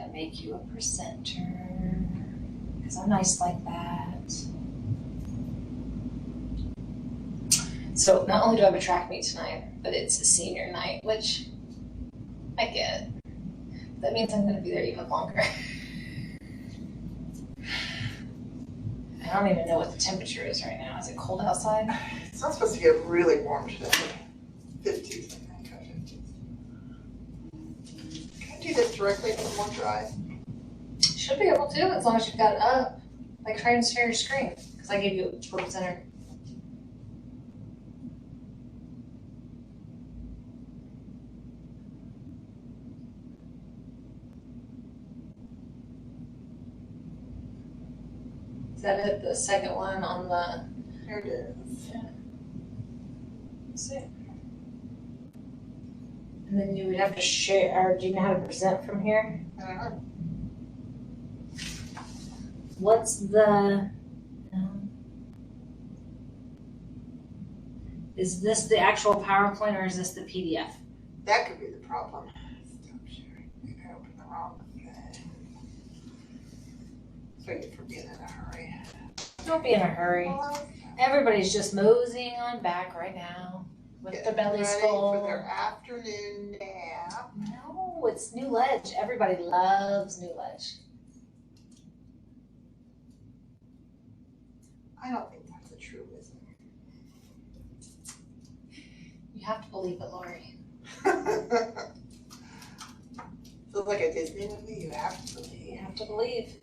to make you a presenter because I'm nice like that. So not only do I have a track meet tonight, but it's a senior night, which I get. That means I'm going to be there even longer. I don't even know what the temperature is right now. Is it cold outside? It's not supposed to get really warm today. 50s, I think. 50s. Can I do this directly from OneDrive? Should be able to, as long as you've got it up. Like, try and share your screen, because I gave you a presenter. Is that it? The second one on the... Here it is. Yeah. Let's see. And then you would have to share, or do you know how to present from here? I don't know. What's the, is this the actual PowerPoint or is this the PDF? That could be the problem. Stop sharing. Maybe I opened the wrong thing. Thank you for being in a hurry. Don't be in a hurry. Everybody's just moseying on back right now with their bellies full. For their afternoon nap. No, it's New Ledge. Everybody loves New Ledge. I don't think that's a truism. You have to believe it, Lori. Feels like a Disney movie. You have to believe. You have to believe.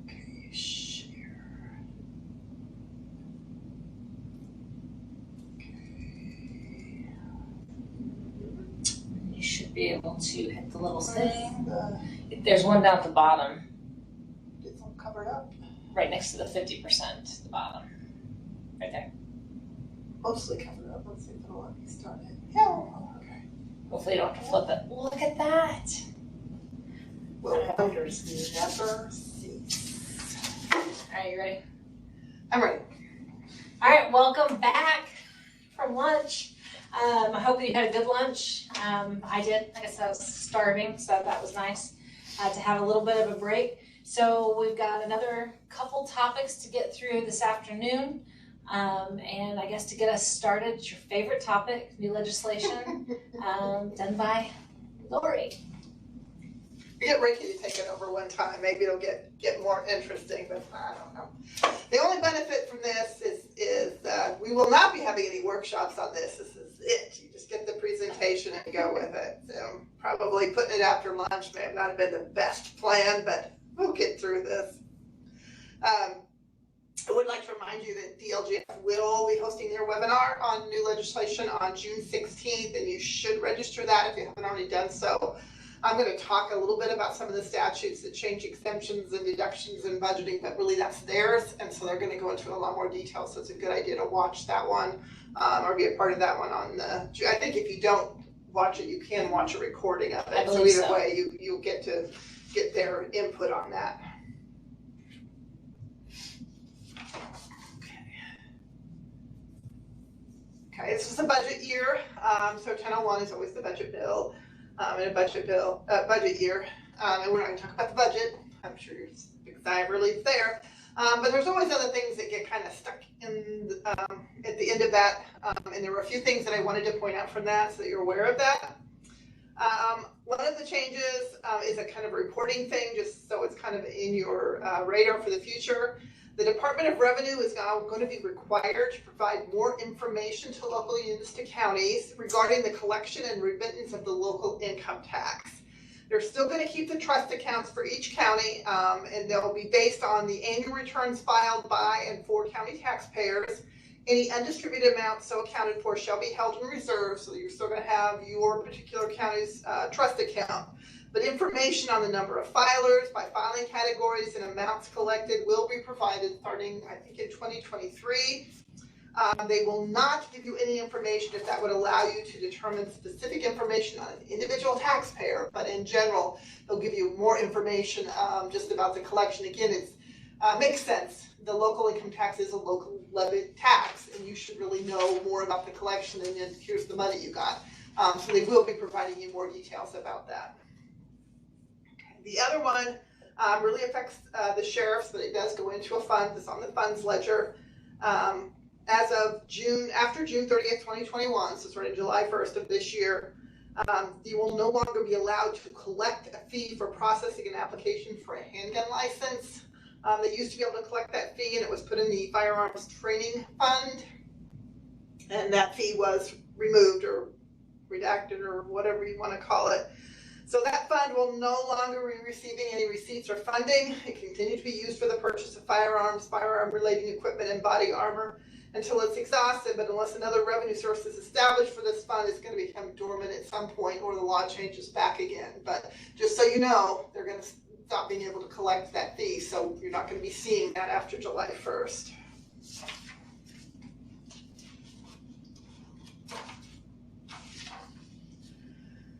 Okay, share. Okay. You should be able to hit the little thing. There's one down at the bottom. It's all covered up. Right next to the 50%, the bottom. Right there. Mostly covered up. Let's see if it'll let me start it. Yeah. Okay. Hopefully you don't have to flip it. Look at that. Well, wonders never cease. All right, you ready? I'm ready. All right, welcome back from lunch. I hope that you had a good lunch. I did. I guess I was starving, so that was nice to have a little bit of a break. So we've got another couple topics to get through this afternoon. And I guess to get us started, it's your favorite topic, new legislation, done by Lori. We get Ricky to take it over one time. Maybe it'll get more interesting, but I don't know. The only benefit from this is we will not be having any workshops on this. This is it. You just get the presentation and go with it. So probably putting it after lunch may not have been the best plan, but we'll get through this. I would like to remind you that DLGF will be hosting their webinar on new legislation on June 16th, and you should register that if you haven't already done so. I'm going to talk a little bit about some of the statutes that change exemptions and deductions and budgeting, but really that's theirs, and so they're going to go into a lot more detail, so it's a good idea to watch that one or be a part of that one on the, I think if you don't watch it, you can watch a recording of it. So either way, you'll get to get their input on that. Okay, this is the budget year. So 1001 is always the budget bill, and a budget year. And we're not going to talk about the budget. I'm sure you're big sigh of relief there. But there's always other things that get kind of stuck in at the end of that. And there were a few things that I wanted to point out from that so that you're aware of that. One of the changes is a kind of reporting thing, just so it's kind of in your radar for the future. The Department of Revenue is now going to be required to provide more information to local units to counties regarding the collection and remittance of the local income tax. They're still going to keep the trust accounts for each county, and they'll be based on the annual returns filed by and for county taxpayers. Any undistributed amounts so accounted for shall be held in reserve, so you're still going to have your particular county's trust account. But information on the number of filers by filing categories and amounts collected will be provided starting, I think, in 2023. They will not give you any information if that would allow you to determine specific information on an individual taxpayer, but in general, they'll give you more information just about the collection. Again, it makes sense. The local income tax is a local levied tax, and you should really know more about the collection and then here's the money you got. So they will be providing you more details about that. The other one really affects the sheriffs, but it does go into a fund. It's on the funds ledger. As of after June 30th, 2021, so starting July 1st of this year, you will no longer be allowed to collect a fee for processing an application for a handgun license. They used to be able to collect that fee, and it was put in the firearms training fund, and that fee was removed or redacted or whatever you want to call it. So that fund will no longer be receiving any receipts or funding. It can continue to be used for the purchase of firearms, firearm-related equipment, and body armor until it's exhausted, but unless another revenue source is established for this fund, it's going to become dormant at some point or the law changes back again. But just so you know, they're going to stop being able to collect that fee, so you're not going to be seeing that after July 1st.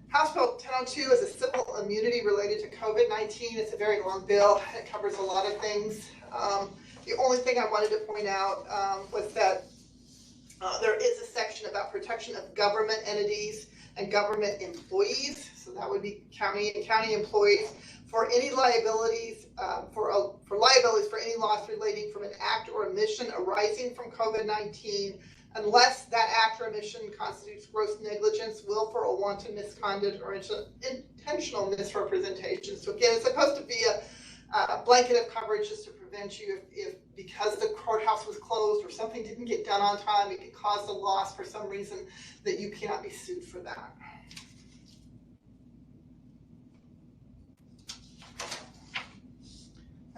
House Bill 1002 is a civil immunity related to COVID-19. It's a very long bill. It covers a lot of things. The only thing I wanted to point out was that there is a section about protection of government entities and government employees. So that would be county and county employees for any liabilities, for liabilities for any loss relating from an act or omission arising from COVID-19, unless that act or omission constitutes gross negligence, willful or wanton misconduct, or intentional misrepresentation. So again, it's supposed to be a blanket of coverage just to prevent you if because the courthouse was closed or something didn't get done on time, it could cause a loss for some reason, that you cannot be sued for that.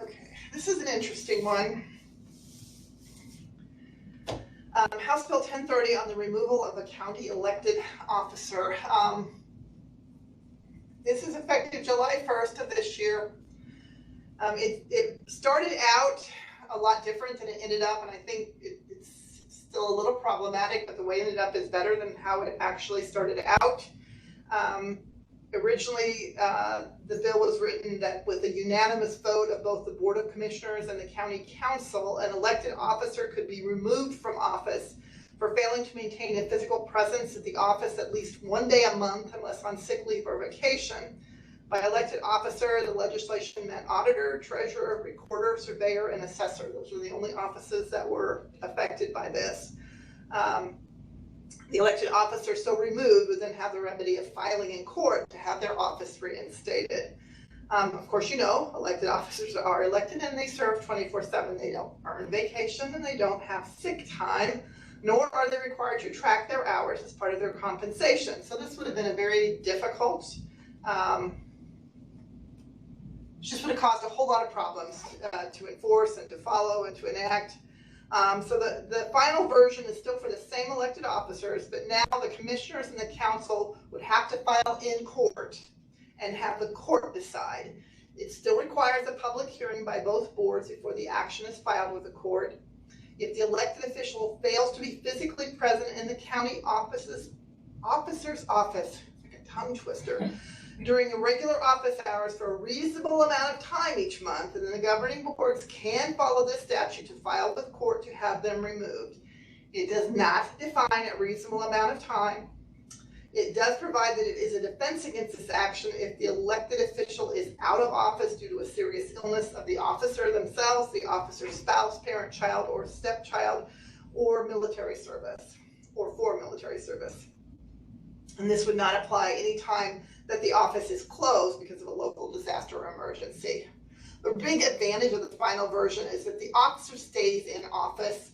Okay, this is an interesting one. House Bill 1030 on the removal of a county elected officer. This is effective July 1st of this year. It started out a lot different than it ended up, and I think it's still a little problematic, but the way it ended up is better than how it actually started out. Originally, the bill was written that with a unanimous vote of both the Board of Commissioners and the County Council, an elected officer could be removed from office for failing to maintain a physical presence at the office at least one day a month unless on sick leave or vacation. By elected officer, the legislation meant auditor, treasurer, recorder, surveyor, and assessor. Those were the only offices that were affected by this. The elected officer so removed would then have the remedy of filing in court to have their office reinstated. Of course, you know, elected officers are elected and they serve 24/7. They don't earn vacation and they don't have sick time, nor are they required to track their hours as part of their compensation. So this would have been a very difficult, just would have caused a whole lot of problems to enforce and to follow and to enact. So the final version is still for the same elected officers, but now the commissioners and the council would have to file in court and have the court decide. It still requires a public hearing by both boards before the action is filed with the court. If the elected official fails to be physically present in the county officer's office, like a tongue twister, during irregular office hours for a reasonable amount of time each month, and then the governing boards can follow this statute to file with court to have them removed. It does not define a reasonable amount of time. It does provide that it is a defense against this action if the elected official is out of office due to a serious illness of the officer themselves, the officer's spouse, parent, child, or stepchild, or military service, or for military service. And this would not apply any time that the office is closed because of a local disaster or emergency. The big advantage of the final version is that the officer stays in office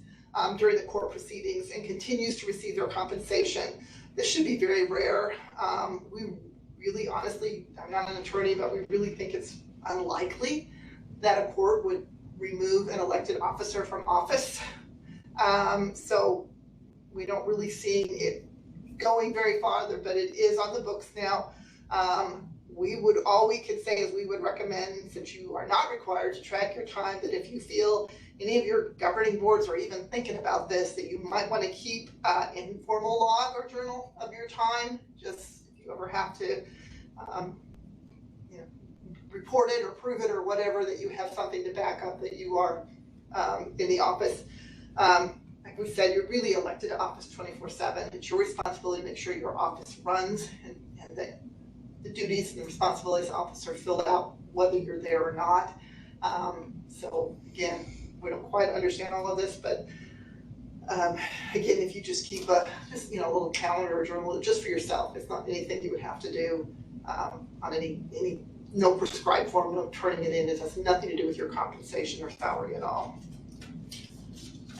during the court proceedings and continues to receive their compensation. This should be very rare. We really, honestly, I'm not an attorney, but we really think it's unlikely that a court would remove an elected officer from office. So we don't really see it going very farther, but it is on the books now. All we could say is we would recommend, since you are not required to track your time, that if you feel any of your governing boards are even thinking about this, that you might want to keep an informal log or journal of your time, just if you ever have to report it or prove it or whatever, that you have something to back up that you are in the office. Like we said, you're really elected to office 24/7. It's your responsibility to make sure your office runs and that the duties and the responsibilities of the officer fill out whether you're there or not. So again, we don't quite understand all of this, but again, if you just keep a little calendar or journal just for yourself, it's not anything you would have to do on any no prescribed form, no turning it in. It has nothing to do with your compensation or salary at all.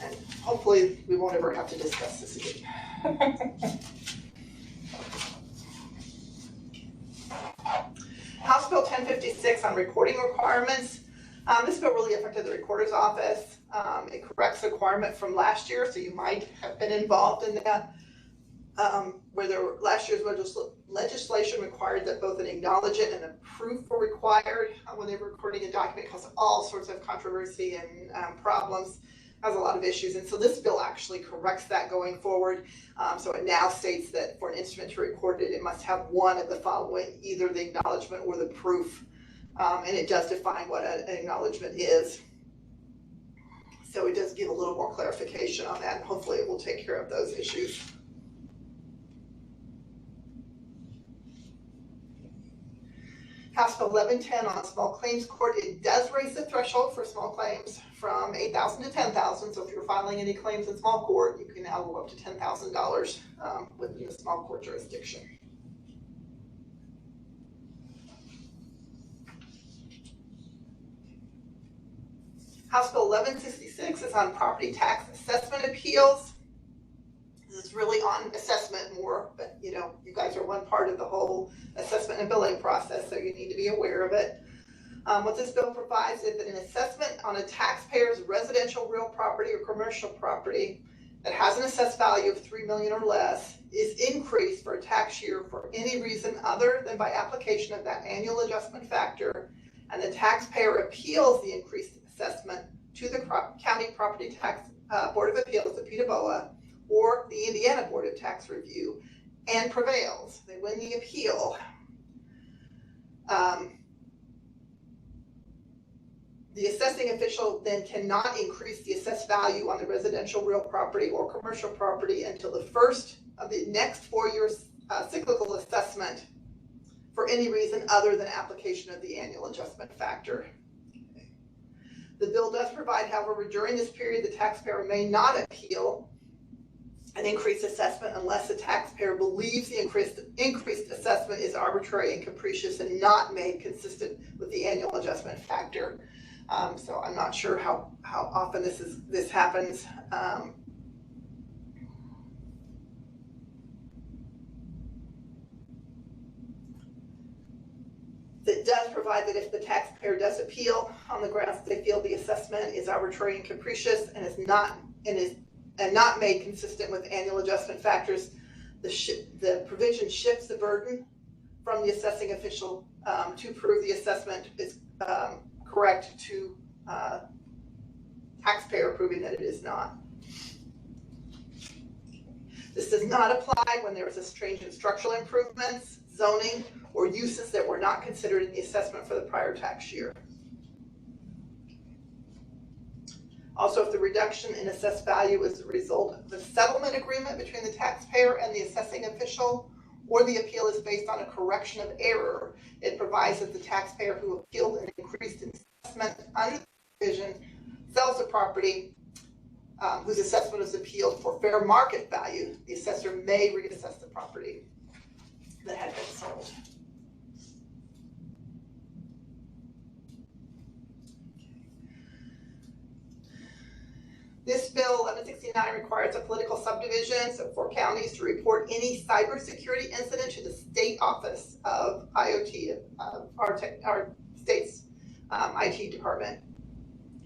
And hopefully we won't ever have to discuss this again. House Bill 1056 on recording requirements. This bill really affected the recorder's office. It corrects a requirement from last year, so you might have been involved in that, where last year's legislation required that both an acknowledgement and a proof were required when they were recording a document. It caused all sorts of controversy and problems. Has a lot of issues, and so this bill actually corrects that going forward. So it now states that for an instrument to record it, it must have one of the following, either the acknowledgement or the proof, and it does define what an acknowledgement is. So it does give a little more clarification on that, and hopefully it will take care of those issues. House Bill 1110 on small claims court, it does raise the threshold for small claims from $8,000 to $10,000. So if you're filing any claims in small court, you can now go up to $10,000 within the small court jurisdiction. House Bill 1166 is on property tax assessment appeals. This is really on assessment more, but you guys are one part of the whole assessment and billing process, so you need to be aware of it. What this bill provides is that an assessment on a taxpayer's residential real property or commercial property that has an assessed value of $3 million or less is increased for a tax year for any reason other than by application of that annual adjustment factor, and the taxpayer appeals the increased assessment to the County Property Tax Board of Appeals, the PTBOA, or the Indiana Board of Tax Review, and prevails. They win the appeal. The assessing official then cannot increase the assessed value on the residential real property or commercial property until the first of the next 4 years cyclical assessment for any reason other than application of the annual adjustment factor. The bill does provide, however, during this period, the taxpayer may not appeal an increased assessment unless the taxpayer believes the increased assessment is arbitrary and capricious and not made consistent with the annual adjustment factor. So I'm not sure how often this happens. It does provide that if the taxpayer does appeal on the grounds that they feel the assessment is arbitrary and capricious and is not made consistent with annual adjustment factors, the provision shifts the burden from the assessing official to prove the assessment is correct to taxpayer proving that it is not. This does not apply when there is a change in structural improvements, zoning, or uses that were not considered in the assessment for the prior tax year. Also, if the reduction in assessed value is the result of a settlement agreement between the taxpayer and the assessing official, or the appeal is based on a correction of error, it provides that the taxpayer who appealed an increased assessment under the provision sells the property whose assessment is appealed for fair market value. The assessor may reassess the property that had been sold. This bill 1169 requires a political subdivision, so for counties to report any cybersecurity incident to the state office of IoT, our state's IT department,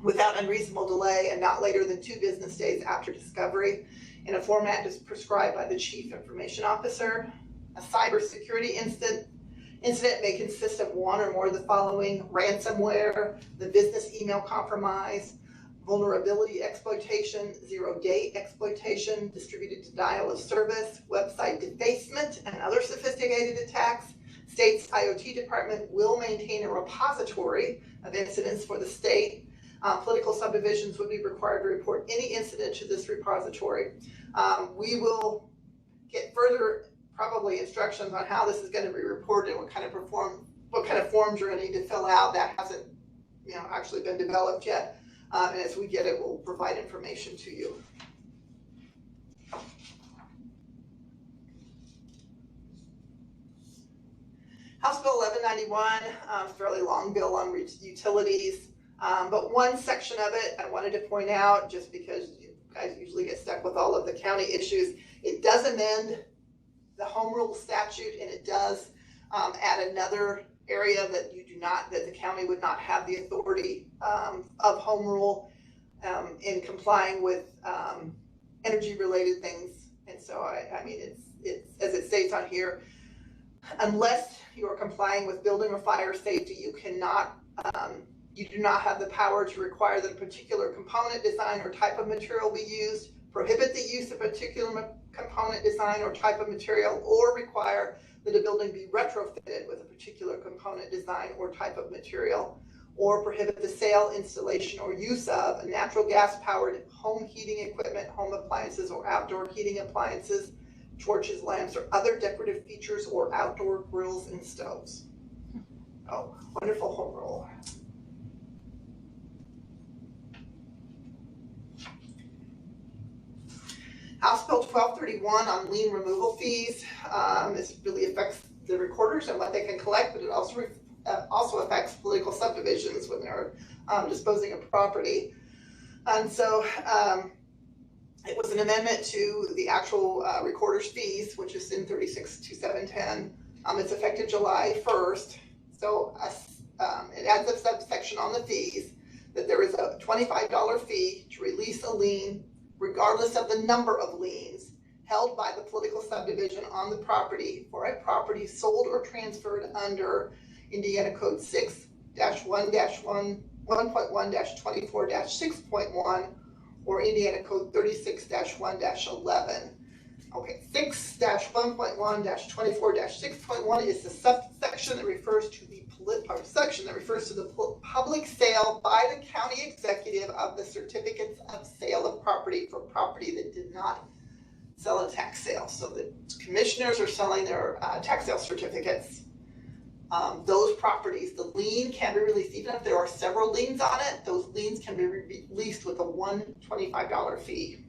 without unreasonable delay and not later than 2 business days after discovery, in a format as prescribed by the Chief Information Officer. A cybersecurity incident may consist of one or more of the following: ransomware, the business email compromise, vulnerability exploitation, zero-day exploitation, distributed denial of service, website defacement, and other sophisticated attacks. State's IoT department will maintain a repository of incidents for the state. Political subdivisions would be required to report any incident to this repository. We will get further probably instructions on how this is going to be reported and what kind of what kind of forms you're gonna need to fill out. That hasn't, actually been developed yet. And as we get it, we'll provide information to you. House Bill 1191, fairly long bill on utilities, but one section of it I wanted to point out, just because you guys usually get stuck with all of the county issues. It does amend the home rule statute, and it does add another area that that the county would not have the authority of home rule in complying with energy related things. And so I mean it's as it states on here, unless you are complying with building or fire safety, you do not have the power to require that a particular component design or type of material be used, prohibit the use of particular component design or type of material, or require that a building be retrofitted with a particular component design or type of material, or prohibit the sale, installation, or use of a natural gas powered home heating equipment, home appliances, or outdoor heating appliances, torches, lamps, or other decorative features, or outdoor grills and stoves. Oh, wonderful home rule. House Bill 1231 on lien removal fees. This really affects the recorders and what they can collect, but it also affects political subdivisions when they're disposing of property. And so it was an amendment to the actual recorder's fees, which is in 362710. It's effective July 1st. So it adds a subsection on the fees that there is a $25 fee to release a lien, regardless of the number of liens held by the political subdivision on the property for a property sold or transferred under Indiana Code 6-1-1.1-24-6.1 or Indiana Code 36-1-11. Okay, 6-1.1-24-6.1 is the subsection that refers to the public sale by the county executive of the certificates of sale of property for property that did not sell a tax sale. So the commissioners are selling their tax sale certificates. Those properties, the lien can be released, even if there are several liens on it, those liens can be released with a $125 fee.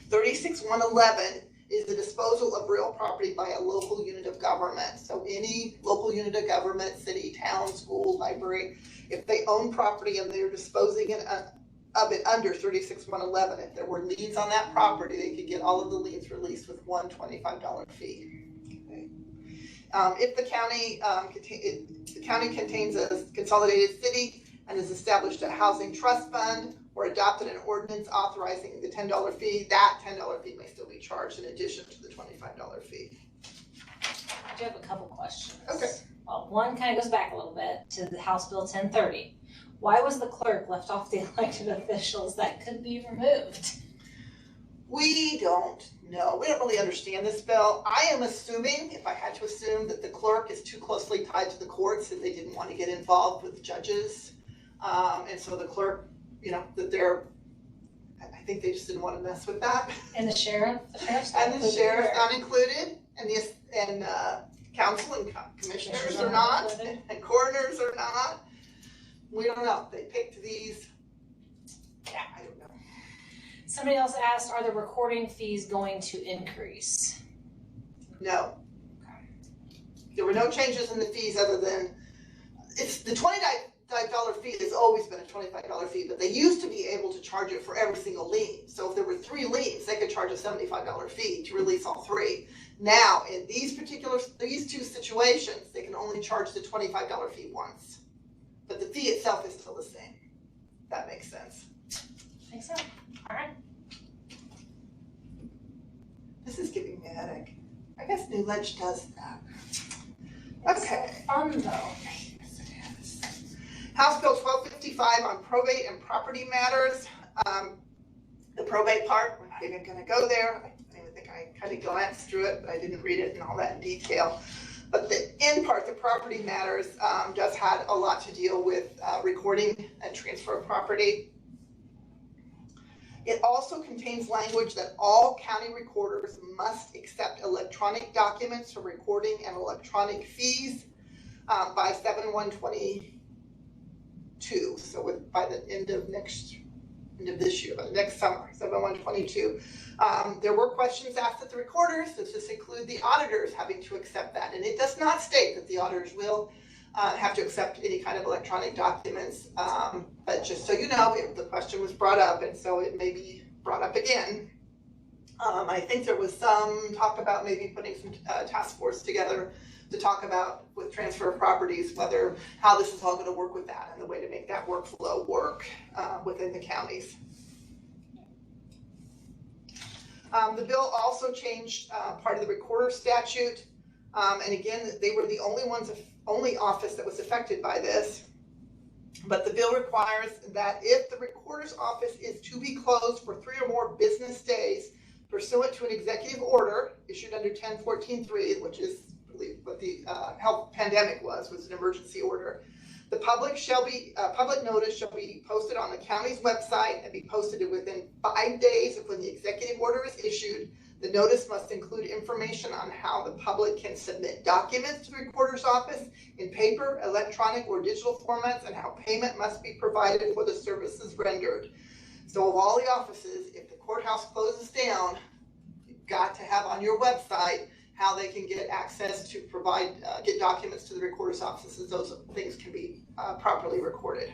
36-111 is the disposal of real property by a local unit of government. So any local unit of government, city, town, school, library, if they own property and they're disposing of it under 36-111, if there were liens on that property, they could get all of the liens released with $125 fee. Okay. If the county contains a consolidated city and has established a housing trust fund or adopted an ordinance authorizing the $10 fee, that $10 fee may still be charged in addition to the $25 fee. I do have a couple questions. Okay. Well, one kind of goes back a little bit to the House Bill 1030. Why was the clerk left off the elected officials? That could be removed. We don't know. We don't really understand this bill. I am assuming, if I had to assume, that the clerk is too closely tied to the courts and they didn't want to get involved with judges. And so the clerk, I think they just didn't want to mess with that. And the sheriff? And the sheriff's not included, and council and commissioners are not, and coroners are not. We don't know. They picked these. Yeah, I don't know. Somebody else asked, are the recording fees going to increase? No. Okay. There were no changes in the fees other than it's the $25 fee has always been a $25 fee, but they used to be able to charge it for every single lien. So if there were 3 liens, they could charge a $75 fee to release all 3. Now, in these two situations, they can only charge the $25 fee once. But the fee itself is still the same. That makes sense. Makes sense. All right. This is giving me a headache. I guess New Ledge does that. Okay. It's so fun though. Yes, it is. House Bill 1255 on probate and property matters. The probate part, we're not even going to go there. I think I kind of glanced through it, but I didn't read it in all that detail. But the end part, the property matters, does have a lot to deal with recording and transfer of property. It also contains language that all county recorders must accept electronic documents for recording and electronic fees by 7/1/22. So by the end of this year, by the next summer, 7/1/22. There were questions asked at the recorders. Does this include the auditors having to accept that? And it does not state that the auditors will have to accept any kind of electronic documents. But just so you know, the question was brought up, and so it may be brought up again. I think there was some talk about maybe putting some task force together to talk about with transfer of properties, how this is all going to work with that and the way to make that workflow work within the counties. The bill also changed part of the recorder statute, and again, they were the only office that was affected by this. But the bill requires that if the recorder's office is to be closed for 3 or more business days pursuant to an executive order issued under 1014-3, which is what the health pandemic was an emergency order, the public notice shall be posted on the county's website and be posted within 5 days of when the executive order is issued. The notice must include information on how the public can submit documents to the recorder's office in paper, electronic, or digital formats, and how payment must be provided for the services rendered. So of all the offices, if the courthouse closes down, you've got to have on your website how they can get access to get documents to the recorder's offices. Those things can be properly recorded.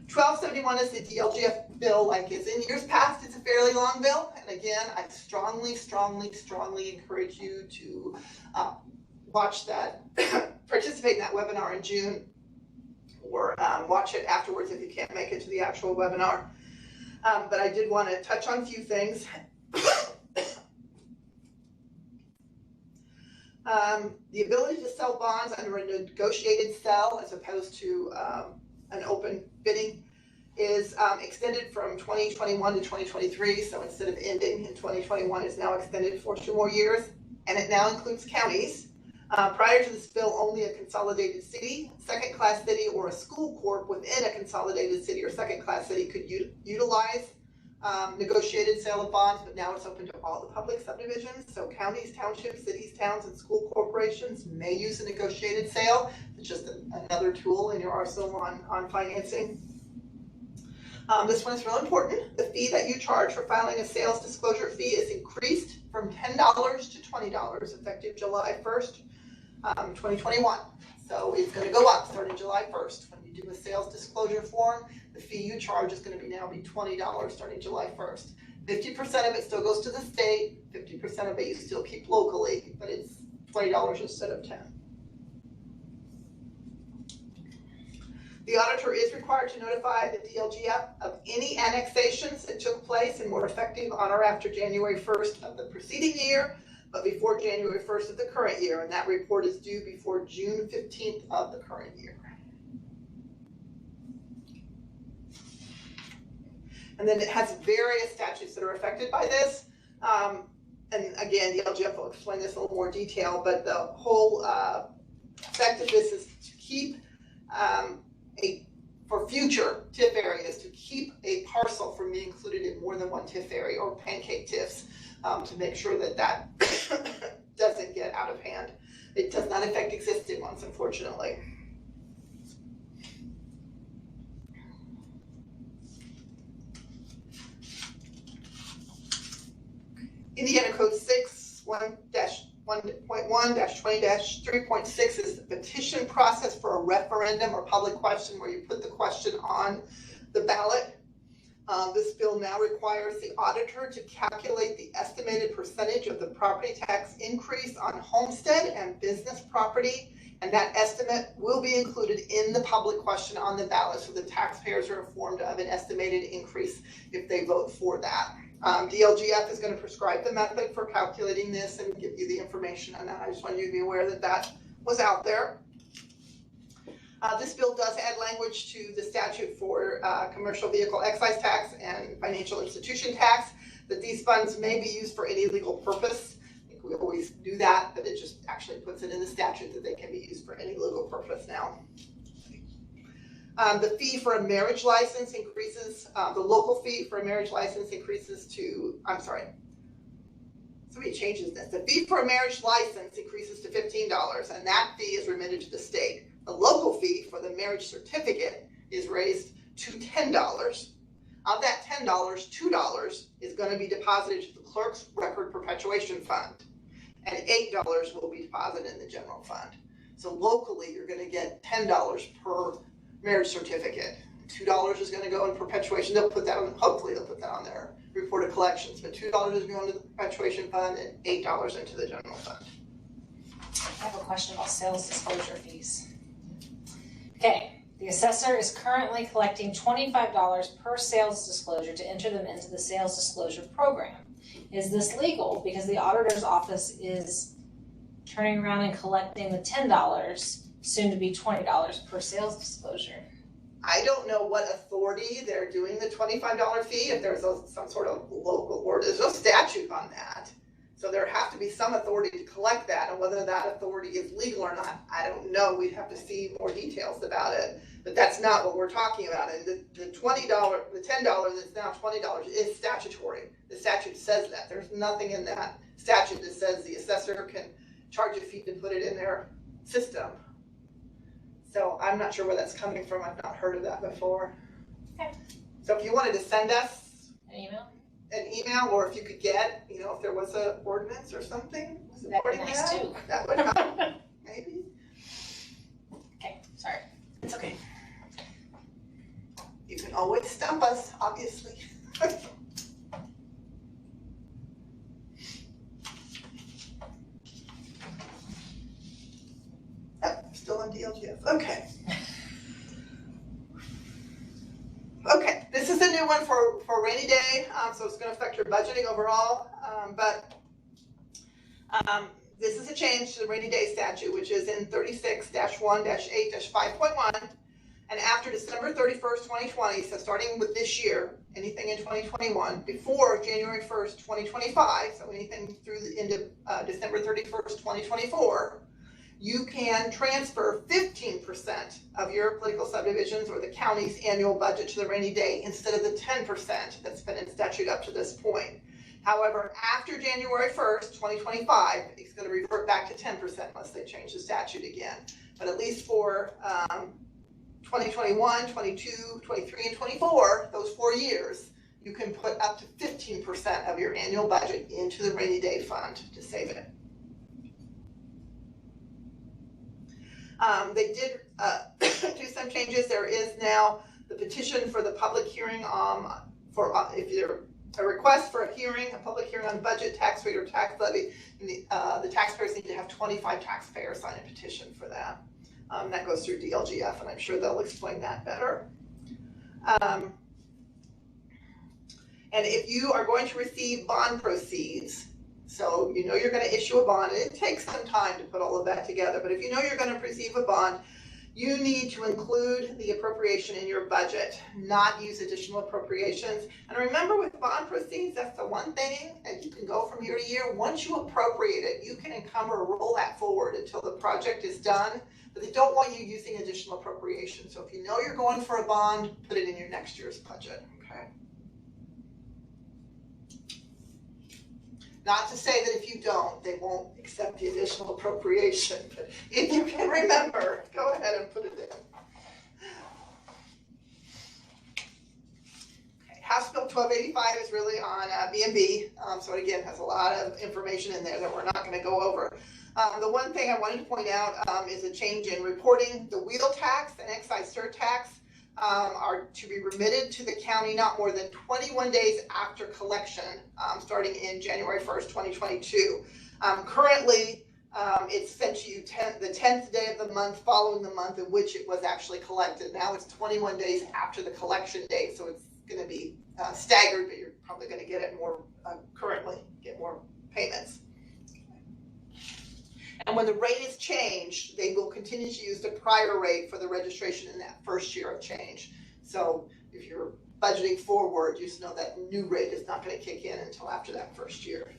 $1271 is the DLGF bill. Like as in years past, it's a fairly long bill. And again, I strongly encourage you to watch that, participate in that webinar in June, or watch it afterwards if you can't make it to the actual webinar. But I did want to touch on a few things. The ability to sell bonds under a negotiated sell as opposed to an open bidding is extended from 2021 to 2023. So instead of ending in 2021, it's now extended for 2 more years, and it now includes counties. Prior to this bill, only a consolidated city, second-class city, or a school corp within a consolidated city or second-class city could utilize negotiated sale of bonds, but now it's open to all the public subdivisions. So counties, townships, cities, towns, and school corporations may use a negotiated sale. It's just another tool in your arsenal on financing. This one is real important. The fee that you charge for filing a sales disclosure fee is increased from $10 to $20 effective July 1st, 2021. So it's going to go up starting July 1st. When you do a sales disclosure form, the fee you charge is going to now be $20 starting July 1st. 50% of it still goes to the state, 50% of it you still keep locally, but it's $20 instead of $10. The auditor is required to notify the DLGF of any annexations that took place and were effective on or after January 1st of the preceding year, but before January 1st of the current year, and that report is due before June 15th of the current year. And then it has various statutes that are affected by this. And again, the DLGF will explain this in a little more detail, but the whole effect of this is to keep for future TIF areas, to keep a parcel from being included in more than one TIF area or pancake TIFs, to make sure that that doesn't get out of hand. It does not affect existing ones, unfortunately. Indiana Code 6.1-20-3.6 is the petition process for a referendum or public question where you put the question on the ballot. This bill now requires the auditor to calculate the estimated percentage of the property tax increase on homestead and business property, and that estimate will be included in the public question on the ballot, so the taxpayers are informed of an estimated increase if they vote for that. DLGF is going to prescribe the method for calculating this and give you the information on that. I just wanted you to be aware that that was out there. This bill does add language to the statute for commercial vehicle excise tax and financial institution tax, that these funds may be used for any legal purpose. I think we always do that, but it just actually puts it in the statute that they can be used for any legal purpose now. The fee for a marriage license increases, the local fee for a marriage license increases to, somebody changes this. The fee for a marriage license increases to $15, and that fee is remitted to the state. The local fee for the marriage certificate is raised to $10. Of that $10, $2 is going to be deposited to the clerk's record perpetuation fund, and $8 will be deposited in the general fund. So locally, you're going to get $10 per marriage certificate. $2 is going to go in perpetuation. They'll put that on, hopefully they'll put that on their report of collections, but $2 is going to the perpetuation fund and $8 into the general fund. I have a question about sales disclosure fees. Okay, the assessor is currently collecting $25 per sales disclosure to enter them into the sales disclosure program. Is this legal? Because the auditor's office is turning around and collecting the $10, soon to be $20 per sales disclosure. I don't know what authority they're doing the $25 fee, if there's some sort of local, or there's no statute on that. So there have to be some authority to collect that, and whether that authority is legal or not, I don't know. We'd have to see more details about it. But that's not what we're talking about. And the $10 that's now $20 is statutory. The statute says that. There's nothing in that statute that says the assessor can charge a fee to put it in their system. So I'm not sure where that's coming from. I've not heard of that before. Okay. So if you wanted to send us an email, or if you could get, if there was an ordinance or something supporting nice too. that would help. Maybe. Okay, sorry. It's okay. You can always stump us, obviously. Still on DLGF. Okay. Okay, this is a new one for rainy day, so it's going to affect your budgeting overall. This is a change to the rainy day statute, which is in 36-1-8-5.1. And after December 31st, 2020, so starting with this year, anything in 2021, before January 1st, 2025, so anything through the end of December 31st, 2024, you can transfer 15% of your political subdivisions or the county's annual budget to the rainy day instead of the 10% that's been in statute up to this point. However, after January 1st, 2025, it's going to revert back to 10% unless they change the statute again. But at least for 2021, 22, 23, and 24, those 4 years, you can put up to 15% of your annual budget into the rainy day fund to save it. They did do some changes. There is now the petition for the public hearing if you're a request for a public hearing on budget, tax rate, or tax levy, and the taxpayers need to have 25 taxpayers sign a petition for that. That goes through DLGF, and I'm sure they'll explain that better. And if you are going to receive bond proceeds, so you're going to issue a bond, and it takes some time to put all of that together, but if you know you're going to receive a bond, you need to include the appropriation in your budget, not use additional appropriations. And remember, with bond proceeds, that's the one thing that you can go from year to year. Once you appropriate it, you can encumber or roll that forward until the project is done, but they don't want you using additional appropriation. So if you know you're going for a bond, put it in your next year's budget, okay? Not to say that if you don't, they won't accept the additional appropriation, but if you can remember, go ahead and put it in. Okay. House Bill 1285 is really on B&B, so it again has a lot of information in there that we're not going to go over. The one thing I wanted to point out is a change in reporting. The wheel tax and excise surtax are to be remitted to the county not more than 21 days after collection, starting in January 1st, 2022. Currently, it's sent to you the 10th day of the month following the month in which it was actually collected. Now it's 21 days after the collection date, so it's going to be staggered, but you're probably going to get it more get more payments. And when the rate is changed, they will continue to use the prior rate for the registration in that first year of change. So if you're budgeting forward, just know that new rate is not going to kick in until after that first year.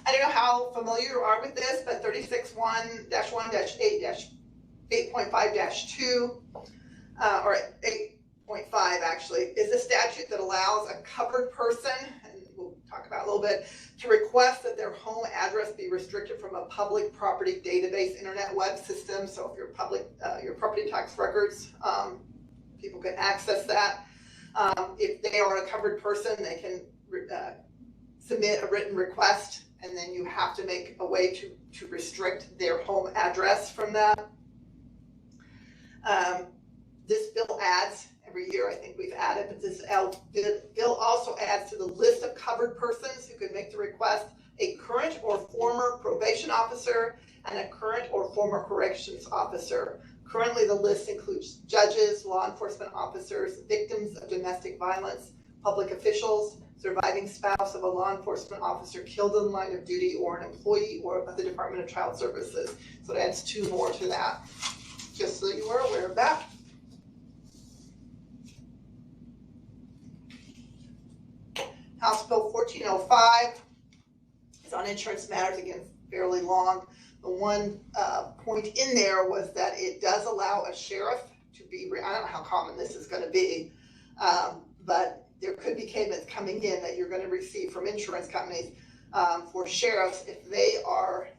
I don't know how how familiar you are with this, but 36-1-1-8-8.5-2, or 8.5 actually, is a statute that allows a covered person, and we'll talk about it a little bit, to request that their home address be restricted from a public property database internet web system. So if your property tax records, people can access that. If they are a covered person, they can submit a written request, and then you have to make a way to restrict their home address from that. This bill adds, every year I think we've added, but this bill also adds to the list of covered persons who could make the request a current or former probation officer and a current or former corrections officer. Currently, the list includes judges, law enforcement officers, victims of domestic violence, public officials, surviving spouse of a law enforcement officer killed in the line of duty, or an employee or of the Department of Child Services. So it adds 2 more to that, just so you are aware of that. House Bill 1405 is on insurance matters, again, fairly long. The one point in there was that it does allow a sheriff to be, I don't know how common this is going to be, but there could be payments coming in that you're going to receive from insurance companies for sheriffs if they are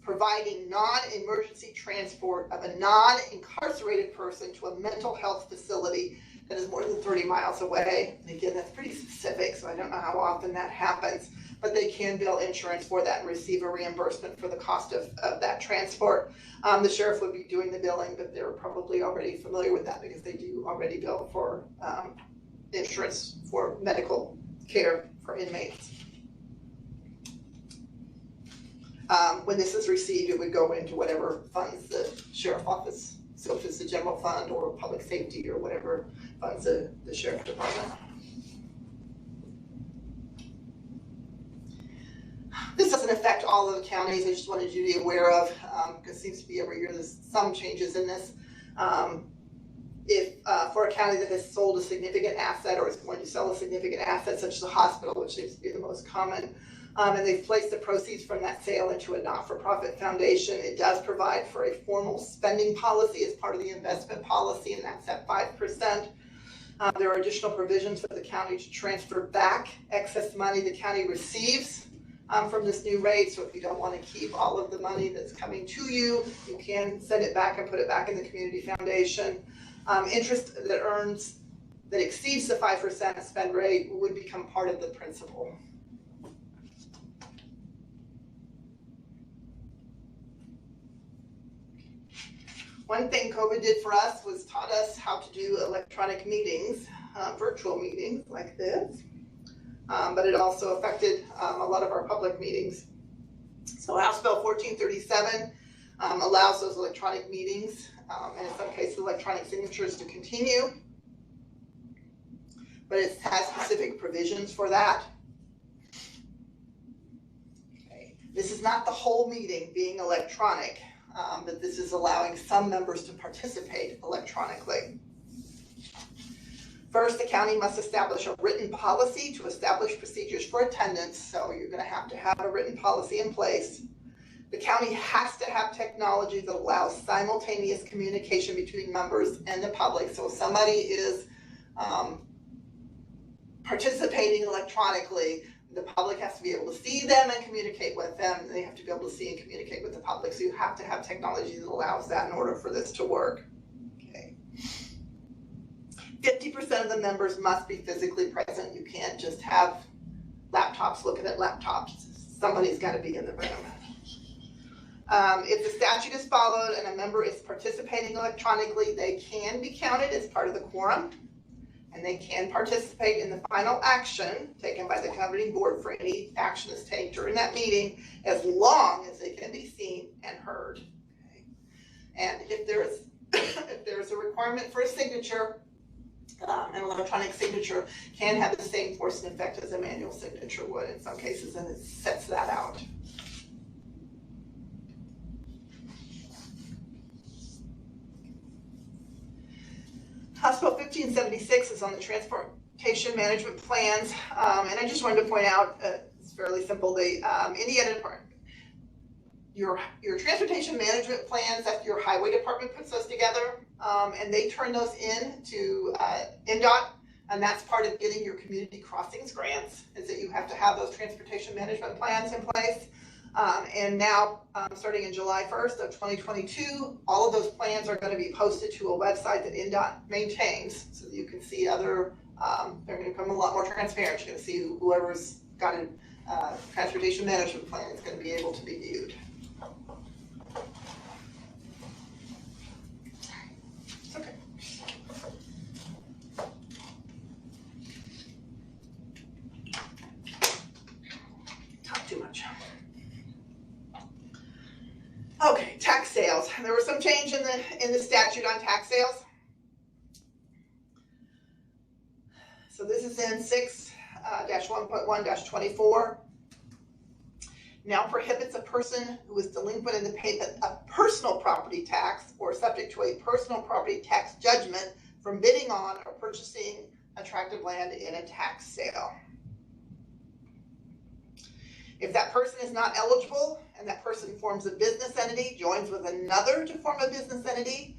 providing non-emergency transport of a non-incarcerated person to a mental health facility that is more than 30 miles away. And again, that's pretty specific, so I don't know how often that happens, but they can bill insurance for that and receive a reimbursement for the cost of that transport. The sheriff would be doing the billing, but they're probably already familiar with that because they do already bill for insurance for medical care for inmates. When this is received, it would go into whatever funds the sheriff office, so if it's the general fund or public safety or whatever funds the sheriff department. This doesn't affect all of the counties. I just wanted you to be aware of, because it seems to be every year there's some changes in this. If for a county that has sold a significant asset or is going to sell a significant asset, such as a hospital, which seems to be the most common, and they've placed the proceeds from that sale into a not-for-profit foundation, it does provide for a formal spending policy as part of the investment policy, and that's at 5%. There are additional provisions for the county to transfer back excess money the county receives from this new rate. So if you don't want to keep all of the money that's coming to you, you can send it back and put it back in the community foundation. Interest that exceeds the 5% spend rate would become part of the principal. One thing COVID did for us was taught us how to do electronic meetings, virtual meetings like this, but it also affected a lot of our public meetings. So House Bill 1437 allows those electronic meetings, and in some cases electronic signatures, to continue, but it has specific provisions for that. Okay. This is not the whole meeting being electronic. But this is allowing some members to participate electronically. First, the county must establish a written policy to establish procedures for attendance, so you're going to have a written policy in place. The county has to have technology that allows simultaneous communication between members and the public. So if somebody is participating electronically, the public has to be able to see them and communicate with them, and they have to be able to see and communicate with the public. So you have to have technology that allows that in order for this to work. Okay. 50% of the members must be physically present. You can't just have laptops looking at laptops. Somebody's got to be in the room. If the statute is followed and a member is participating electronically, they can be counted as part of the quorum, and they can participate in the final action taken by the governing board for any action that's taken during that meeting, as long as they can be seen and heard. Okay. And if there's a requirement for a signature, an electronic signature can have the same force and effect as a manual signature would in some cases, and it sets that out. House Bill 1576 is on the transportation management plans, and I just wanted to point out, fairly simple. They, Indiana Department, your transportation management plans that your highway department puts those together, and they turn those in to INDOT, and that's part of getting your community crossings grants, is that you have to have those transportation management plans in place. And now, starting in July 1st of 2022, all of those plans are going to be posted to a website that INDOT maintains, so that you can see other, they're going to become a lot more transparent. You're going to see whoever's got a transportation management plan is going to be able to be viewed. It's okay. Talk too much. Okay, tax sales. There was some change in the statute on tax sales. So this is in 6-1.1-24. Now prohibits a person who is delinquent in the payment of personal property tax or subject to a personal property tax judgment from bidding on or purchasing a tract of land in a tax sale. If that person is not eligible and that person forms a business entity, joins with another to form a business entity,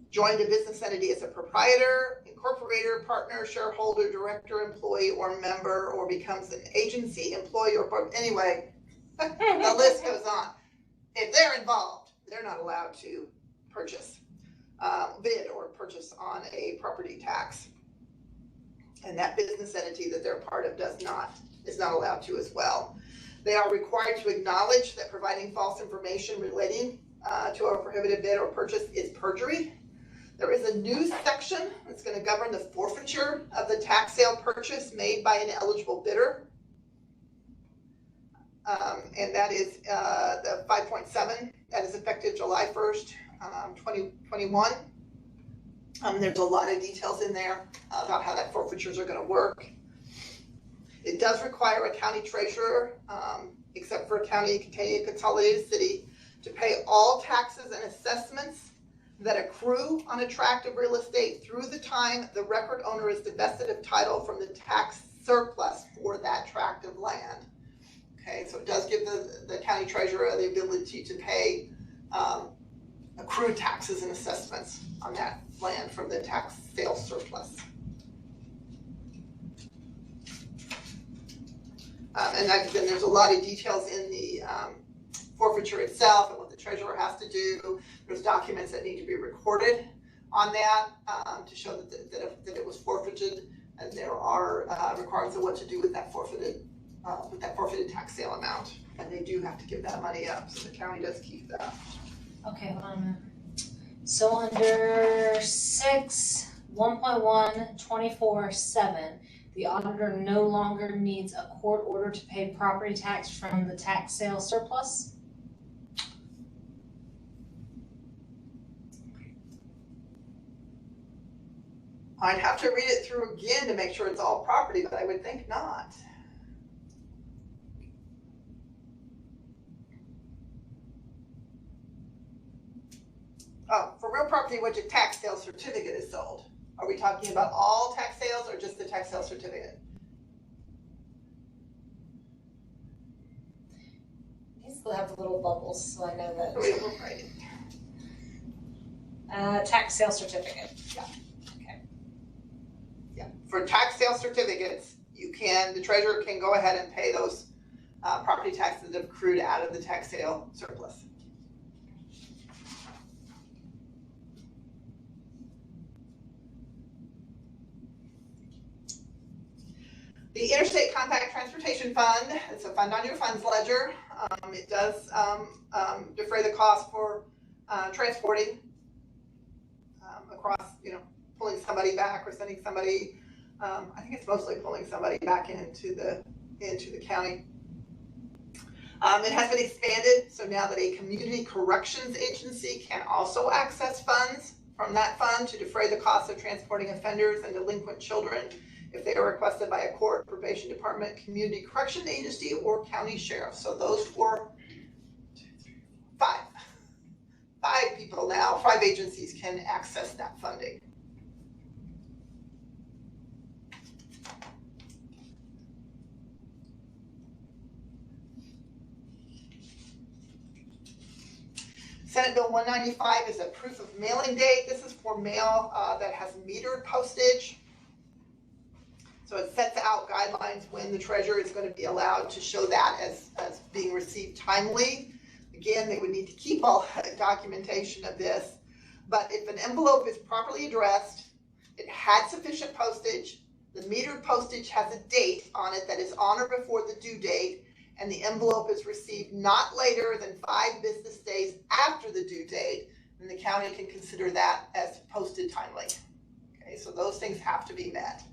joined a business entity as a proprietor, incorporator, partner, shareholder, director, employee, or member, or becomes an agency, employee, or anyway, the list goes on. If they're involved, they're not allowed to purchase, bid or purchase on a property tax. And that business entity that they're part of is not allowed to as well. They are required to acknowledge that providing false information relating to a prohibited bid or purchase is perjury. There is a new section that's going to govern the forfeiture of the tax sale purchase made by an eligible bidder. And that is the 5.7, that is effective July 1st, 2021. There's a lot of details in there about how that forfeitures are going to work. It does require a county treasurer, except for a county containing a consolidated city, to pay all taxes and assessments that accrue on a tract of real estate through the time the record owner is divested of title from the tax surplus for that tract of land. Okay, so it does give the county treasurer the ability to pay accrued taxes and assessments on that land from the tax sale surplus. And then there's a lot of details in the forfeiture itself and what the treasurer has to do. There's documents that need to be recorded on that to show that it was forfeited, and there are requirements of what to do with that forfeited tax sale amount. And they do have to give that money up, so the county does keep that. Okay, so under 6-1.1-24-7, the auditor no longer needs a court order to pay property tax from the tax sale surplus. I'd have to read it through again to make sure it's all property, but I would think not. Oh, for real property in which a tax sale certificate is sold. Are we talking about all tax sales or just the tax sale certificate? These still have little bubbles, so I know that. We'll write it. Tax sale certificate. Yeah. Okay. Yeah. For tax sale certificates, the treasurer can go ahead and pay those property taxes that have accrued out of the tax sale surplus. The Interstate Compact Transportation Fund, it's a fund on your funds ledger. It does defray the cost for transporting across, pulling somebody back or sending somebody. I think it's mostly pulling somebody back into the county. It has been expanded, so now that a community corrections agency can also access funds from that fund to defray the cost of transporting offenders and delinquent children if they are requested by a court, probation department, community correction agency, or county sheriff. So those five people now, 5 agencies can access that funding. Senate Bill 195 is a proof of mailing date. This is for mail that has metered postage. So it sets out guidelines when the treasurer is going to be allowed to show that as being received timely. Again, they would need to keep all documentation of this. But if an envelope is properly addressed, it had sufficient postage, the metered postage has a date on it that is on or before the due date, and the envelope is received not later than 5 business days after the due date, then the county can consider that as posted timely. Okay, so those things have to be met.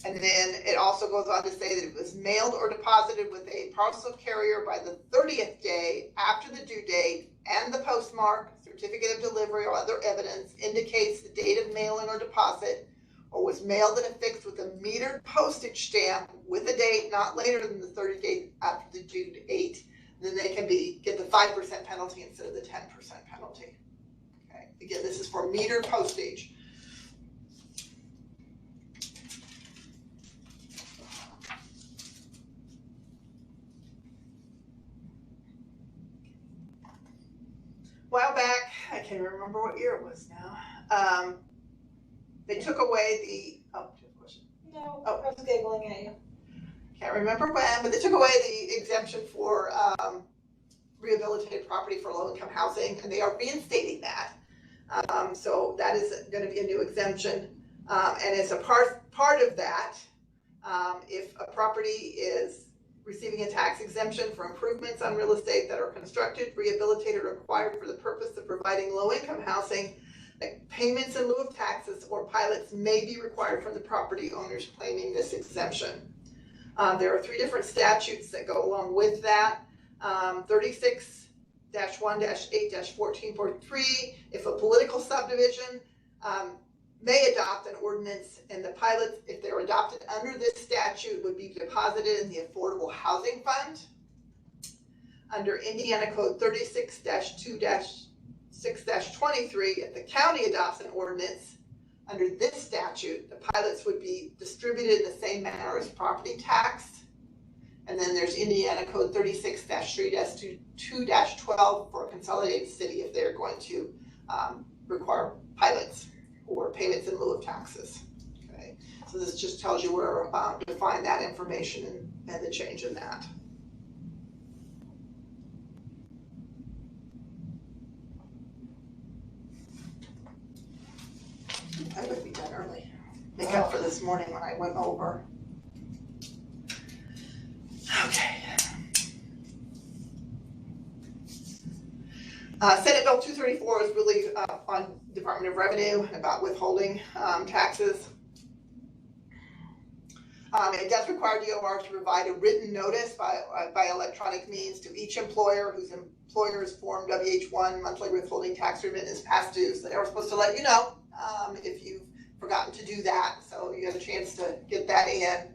And then it also goes on to say that it was mailed or deposited with a parcel carrier by the 30th day after the due date, and the postmark, certificate of delivery, or other evidence indicates the date of mailing or deposit, or was mailed and affixed with a metered postage stamp with a date not later than the 30 days after the due date. Then they can get the 5% penalty instead of the 10% penalty. Okay. Again, this is for metered postage. A while back, I can't remember what year it was now. They took away the, do you have a question? No, I was giggling at you. Can't remember when, but they took away the exemption for rehabilitated property for low-income housing, and they are reinstating that. So that is going to be a new exemption. And as a part of that, if a property is receiving a tax exemption for improvements on real estate that are constructed, rehabilitated, or acquired for the purpose of providing low-income housing, payments in lieu of taxes or pilots may be required from the property owners claiming this exemption. There are 3 different statutes that go along with that. 36-1-8-14.3, if a political subdivision may adopt an ordinance, and the pilots, if they're adopted under this statute, would be deposited in the Affordable Housing Fund. Under Indiana Code 36-2-6-23, if the county adopts an ordinance under this statute, the pilots would be distributed in the same manner as property tax. And then there's Indiana Code 36-3-2-12 for a consolidated city if they're going to require pilots or payments in lieu of taxes. Okay, so this just tells you where to find that information and the change in that. I would be done early. Make up for this morning when I went over. Okay. Senate Bill 234 is really on Department of Revenue and about withholding taxes. It does require DOR to provide a written notice by electronic means to each employer whose employer's Form WH-1 monthly withholding tax remittance past due. So they are supposed to let you know if you've forgotten to do that, so you have a chance to get that in.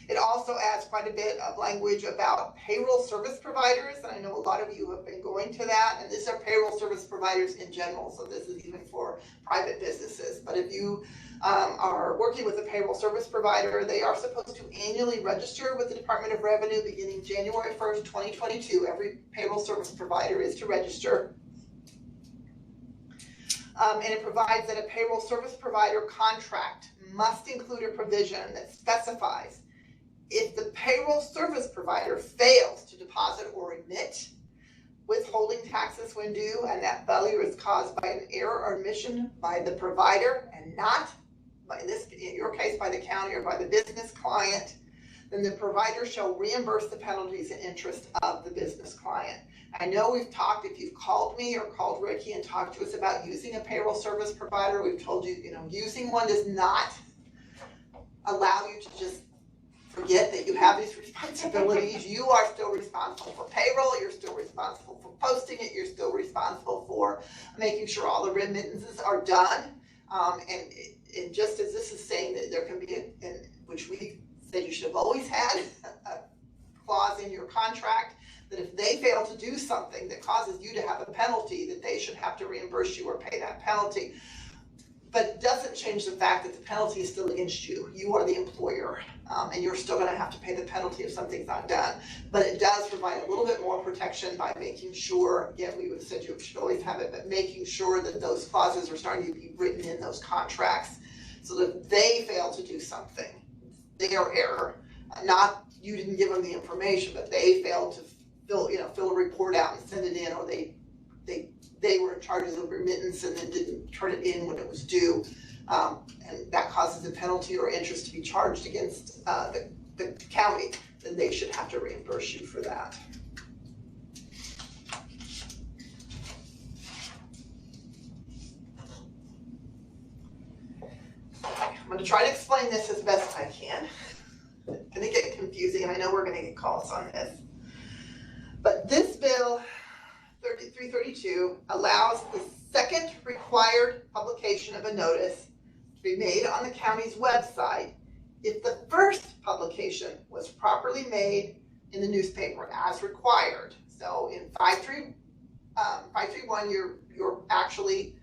It also adds quite a bit of language about payroll service providers, and I know a lot of you have been going to that, and these are payroll service providers in general, so this is even for private businesses. But if you are working with a payroll service provider, they are supposed to annually register with the Department of Revenue beginning January 1st, 2022. Every payroll service provider is to register. And it provides that a payroll service provider contract must include a provision that specifies if the payroll service provider fails to deposit or remit withholding taxes when due, and that failure is caused by an error or omission by the provider and not, in your case, by the county or by the business client, then the provider shall reimburse the penalties and interest of the business client. I know we've talked, if you've called me or called Ricky and talked to us about using a payroll service provider, we've told you, using one does not allow you to just forget that you have these responsibilities. You are still responsible for payroll, you're still responsible for posting it, you're still responsible for making sure all the remittances are done. And just as this is saying that there can be, which we said you should have always had a clause in your contract, that if they fail to do something that causes you to have a penalty, that they should have to reimburse you or pay that penalty. but it doesn't change the fact that the penalty is still against you. You are the employer, and you're still gonna have to pay the penalty if something's not done. But it does provide a little bit more protection by making sure, again, we would have said you should always have it, but making sure that those clauses are starting to be written in those contracts so that they fail to do something, their error, not you didn't give them the information, but they failed to fill a report out and send it in, or they were in charge of the remittance and then didn't turn it in when it was due, and that causes a penalty or interest to be charged against the county, then they should have to reimburse you for that. I'm going to try to explain this as best I can. It's going to get confusing, and I know we're going to get calls on this. But this bill, 3332, allows the second required publication of a notice to be made on the county's website if the first publication was properly made in the newspaper as required. So in 531, you're actually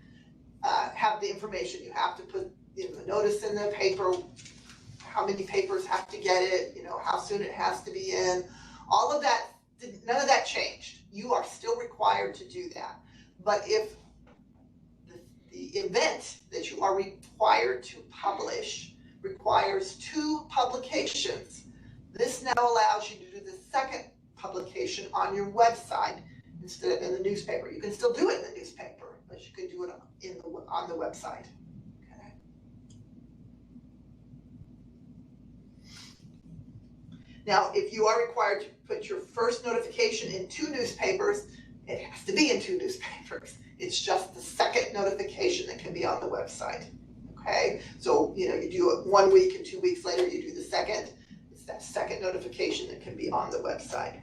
have the information. You have to put the notice in the paper, how many papers have to get it, how soon it has to be in, all of that. None of that changed. You are still required to do that. But if the event that you are required to publish requires 2 publications, this now allows you to do the second publication on your website instead of in the newspaper. You can still do it in the newspaper, but you can do it on the website. Okay. Now, if you are required to put your first notification in 2 newspapers, it has to be in 2 newspapers. It's just the second notification that can be on the website. Okay, so you do it 1 week and 2 weeks later you do the second. It's that second notification that can be on the website.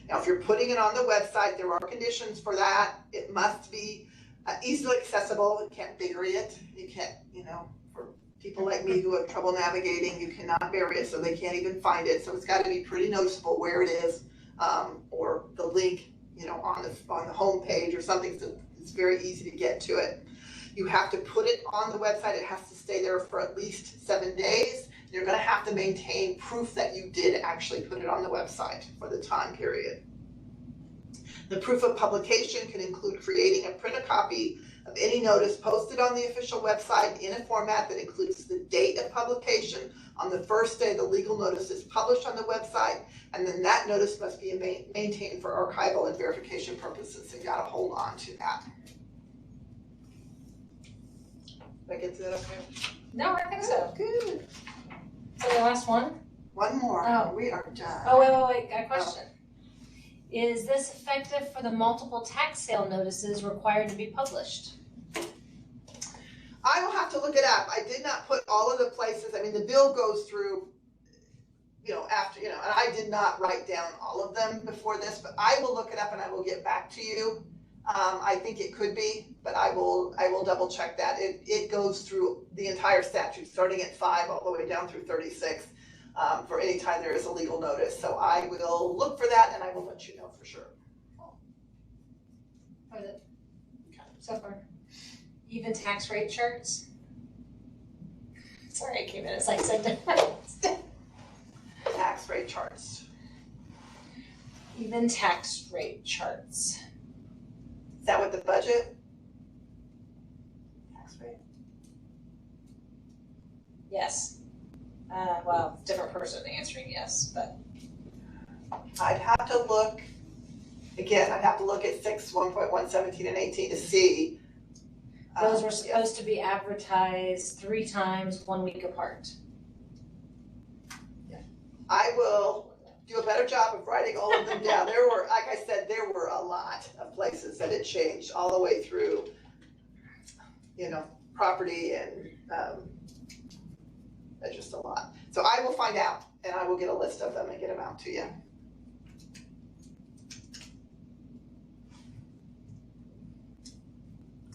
Now, if you're putting it on the website, there are conditions for that. It must be easily accessible. You can't bury it. You can't, for people like me who have trouble navigating, you cannot bury it, so they can't even find it. So it's got to be pretty noticeable where it is, or the link, on the home page or something, so it's very easy to get to it. You have to put it on the website. It has to stay there for at least 7 days. You're going to have to maintain proof that you did actually put it on the website for the time period. The proof of publication can include creating a printed copy of any notice posted on the official website in a format that includes the date of publication on the first day the legal notice is published on the website, and then that notice must be maintained for archival and verification purposes, and you got to hold on to that. Did I get to that okay? No, I think so. Good. So the last one? One more. Oh. We are done. Oh, wait, got a question. Is this effective for the multiple tax sale notices required to be published? I will have to look it up. I did not put all of the places. I mean, the bill goes through, after, and I did not write down all of them before this, but I will look it up and I will get back to you. I think it could be, but I will double check that. It goes through the entire statute, starting at 5 all the way down through 36, for any time there is a legal notice. So I will look for that and I will let you know for sure. What is it? Okay. So far. Even tax rate charts. Sorry, I came in as like said Tax rate charts. Even tax rate charts. Is that what the budget? Tax rate? Yes. Well, different person answering yes, but. I'd have to look, again, I'd have to look at 6, 1.1, 17, and 18 to see. Those were supposed to be advertised 3 times 1 week apart. I will do a better job of writing all of them down. There were, like I said, there were a lot of places that it changed all the way through, property and that's just a lot. So I will find out and I will get a list of them and get them out to you.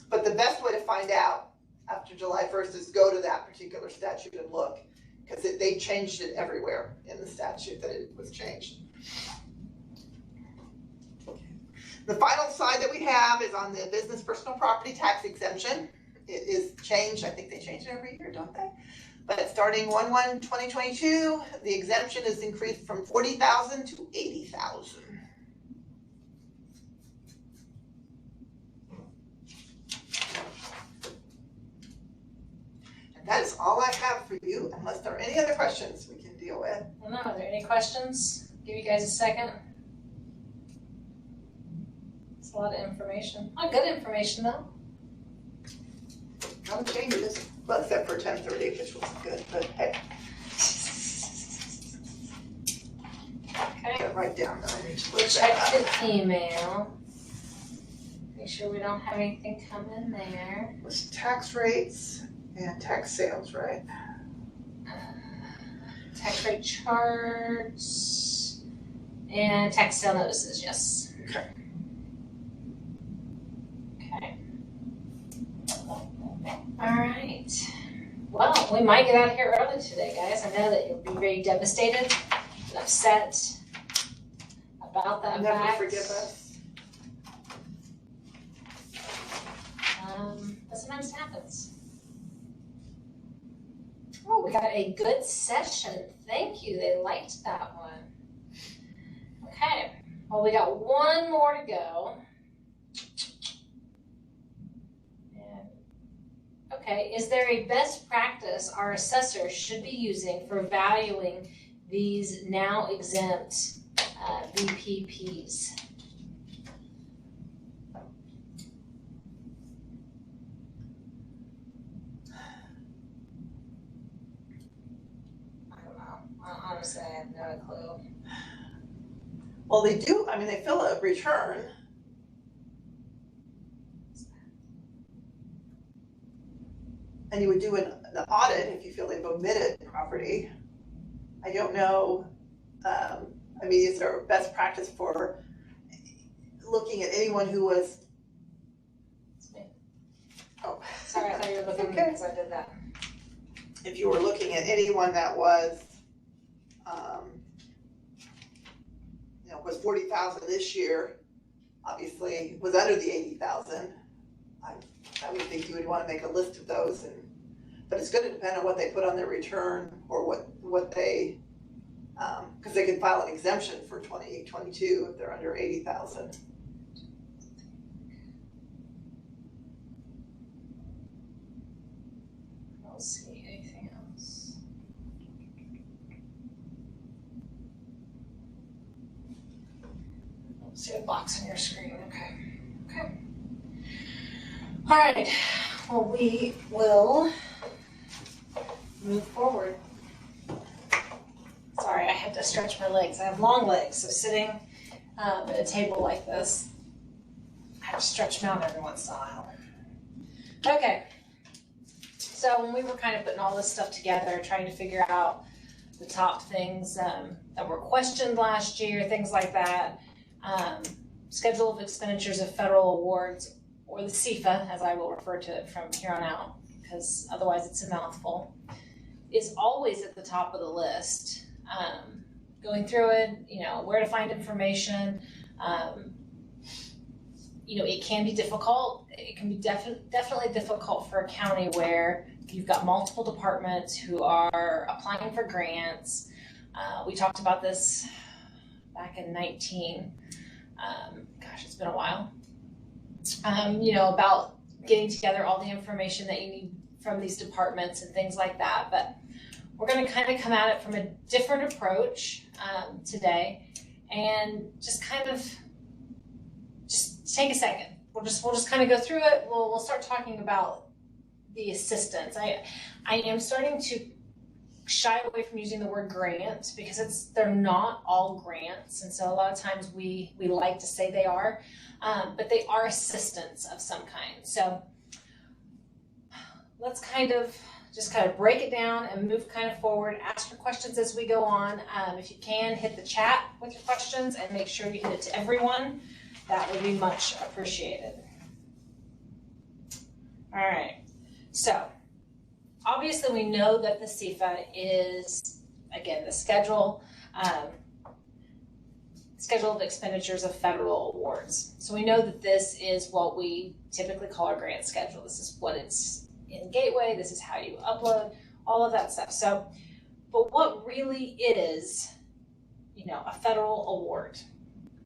But the best way to find out after July 1st is go to that particular statute and look, because they changed it everywhere in the statute that it was changed. The final slide that we have is on the business personal property tax exemption. It is changed, I think they change it every year, don't they? But starting 1/1/2022, the exemption is increased from 40,000 to 80,000. And that is all I have for you, unless there are any other questions we can deal with. I don't know, are there any questions? Give you guys a second. It's a lot of information. Not good information though. No changes, well, except for 1030, which wasn't good, but hey. Okay. Gotta write down that I need to look Check that up. the email. Make sure we don't have anything come in there. Was tax rates and tax sales, right? Tax rate charts and tax sale notices, yes. Okay. Okay. All right. Well, we might get out of here early today, guys. I know that you'll be very devastated and upset about that Never fact. forgive us. But sometimes it happens. Oh, we got a good session. Thank you. They liked that one. Okay. Well, we got one more to go. Okay, is there a best practice our assessor should be using for valuing these now exempt BPPs? I don't know. Honestly, I have no clue. Well, they do, I mean, they fill a return. And you would do an audit if you feel they've omitted property. I don't know, I mean, is there a best practice for looking at anyone who was? It's me. Oh. Sorry, I thought you were looking at me Okay. because I did that. If you were looking at anyone that was, was 40,000 this year, obviously was under the 80,000. I would think you would want to make a list of those, but it's going to depend on what they put on their return or what they, because they can file an exemption for 2022 if they're under 80,000. I don't see anything else. I don't see a box on your screen. Okay. Okay. All right. Well, we will move forward. Sorry, I have to stretch my legs. I have long legs, so sitting at a table like this, I have to stretch them out every once in a while. Okay. So when we were kind of putting all this stuff together, trying to figure out the top things that were questioned last year, things like that, schedule of expenditures of federal awards, or the CFA, as I will refer to it from here on out, because otherwise it's a mouthful, is always at the top of the list. Going through it, where to find information, it can be difficult. It can be definitely difficult for a county where you've got multiple departments who are applying for grants. We talked about this back in 19. Gosh, it's been a while. About getting together all the information that you need from these departments and things like that. But we're going to kind of come at it from a different approach today, and just take a second. We'll just kind of go through it. We'll start talking about the assistance. I am starting to shy away from using the word grant because they're not all grants, and so a lot of times we like to say they are, but they are assistance of some kind. So let's kind of break it down and move kind of forward. Ask your questions as we go on. If you can, hit the chat with your questions and make sure you hit it to everyone. That would be much appreciated. All right, so obviously we know that the CFA is, again, the schedule. schedule of expenditures of federal awards. So we know that this is what we typically call our grant schedule. This is what it's in Gateway. This is how you upload, all of that stuff. So, but what really is, a federal award?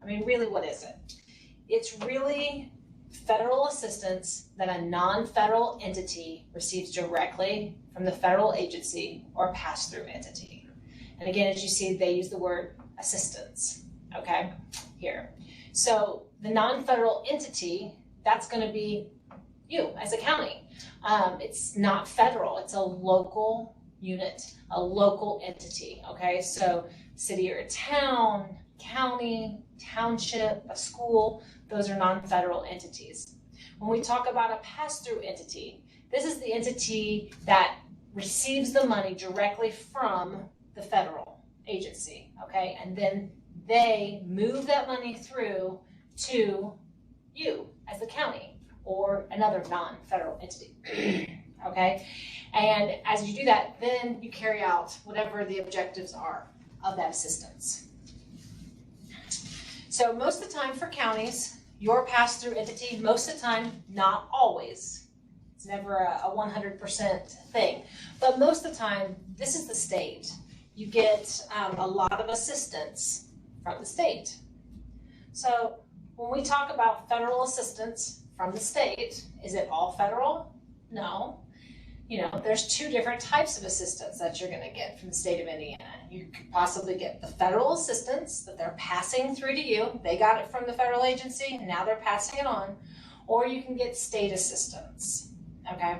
I mean, really, what is it? It's really federal assistance that a non-federal entity receives directly from the federal agency or pass-through entity. And again, as you see, they use the word assistance, okay, here. So the non-federal entity, that's going to be you as a county. It's not federal, it's a local unit, a local entity, okay? So city or town, county, township, a school, those are non-federal entities. When we talk about a pass-through entity, this is the entity that receives the money directly from the federal agency, okay? And then they move that money through to you as the county or another non-federal entity, okay? And as you do that, then you carry out whatever the objectives are of that assistance. So most of the time for counties, your pass-through entity, most of the time, not always, it's never a 100% thing, but most of the time, this is the state. You get a lot of assistance from the state. So when we talk about federal assistance from the state, is it all federal? No. There's two different types of assistance that you're going to get from the state of Indiana. You could possibly get the federal assistance that they're passing through to you. They got it from the federal agency, and now they're passing it on. Or you can get state assistance, okay?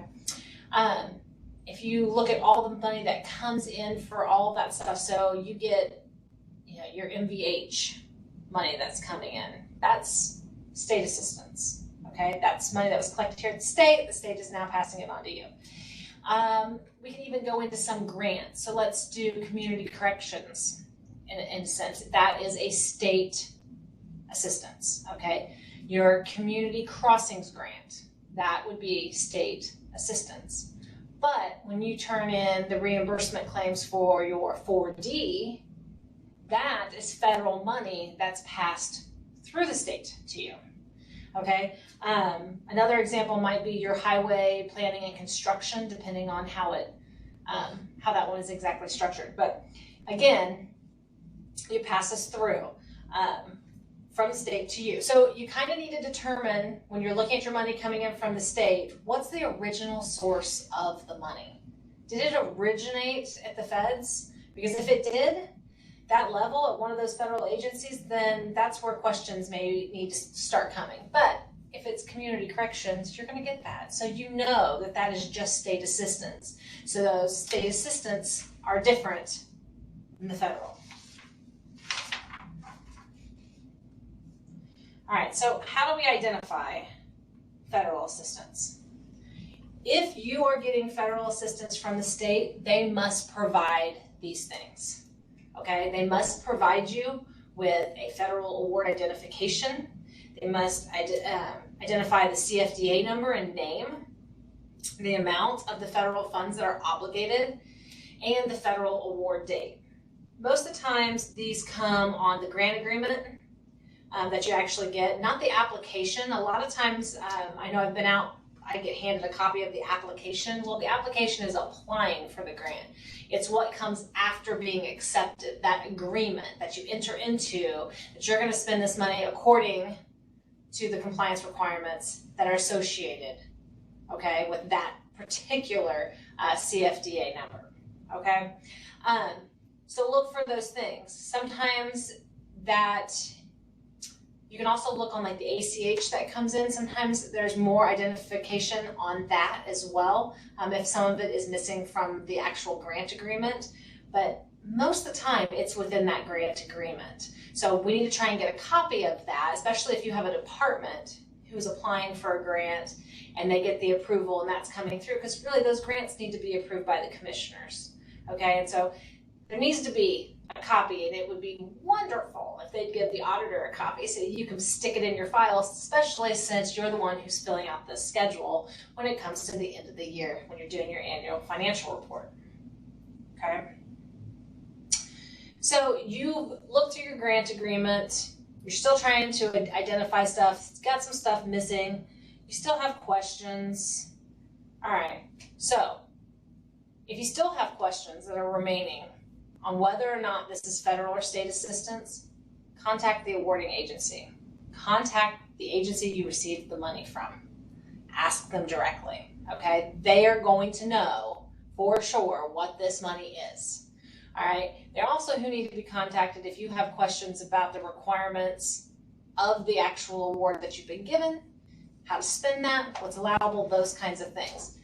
If you look at all the money that comes in for all of that stuff, so you get, your MVH money that's coming in, that's state assistance, okay? That's money that was collected here at the state is now passing it on to you. We can even go into some grants. So let's do community corrections in a sense. That is a state assistance, okay? Your community crossings grant, that would be state assistance. But when you turn in the reimbursement claims for your 4D, that is federal money that's passed through the state to you. Okay, another example might be your highway planning and construction, depending on how that one is exactly structured. But again, it passes through from the state to you. So you kind of need to determine, when you're looking at your money coming in from the state, what's the original source of the money? Did it originate at the feds? Because if it did, that level at one of those federal agencies, then that's where questions may need to start coming. But if it's community corrections, you're going to get that. So you know that that is just state assistance. So those state assistants are different than the federal. All right, so how do we identify federal assistance? If you are getting federal assistance from the state, they must provide these things. Okay, they must provide you with a federal award identification. They must identify the CFDA number and name, the amount of the federal funds that are obligated, and the federal award date. Most of the times these come on the grant agreement that you actually get, not the application. A lot of times, I know I've been out, I get handed a copy of the application. Well, the application is applying for the grant. It's what comes after being accepted, that agreement that you enter into, that you're going to spend this money according to the compliance requirements that are associated, okay, with that particular CFDA number, okay? So look for those things. Sometimes that, you can also look on like the ACH that comes in. Sometimes there's more identification on that as well, if some of it is missing from the actual grant agreement. But most of the time, it's within that grant agreement. So we need to try and get a copy of that, especially if you have a department who's applying for a grant and they get the approval and that's coming through, because really those grants need to be approved by the commissioners. Okay, and so there needs to be a copy, and it would be wonderful if they'd give the auditor a copy so you can stick it in your files, especially since you're the one who's filling out the schedule when it comes to the end of the year, when you're doing your annual financial report. Okay? So you look through your grant agreement, you're still trying to identify stuff, it's got some stuff missing, you still have questions. All right, so if you still have questions that are remaining on whether or not this is federal or state assistance, contact the awarding agency. Contact the agency you received the money from. Ask them directly, okay? They are going to know for sure what this money is, all right? They're also who need to be contacted if you have questions about the requirements of the actual award that you've been given, how to spend that, what's allowable, those kinds of things.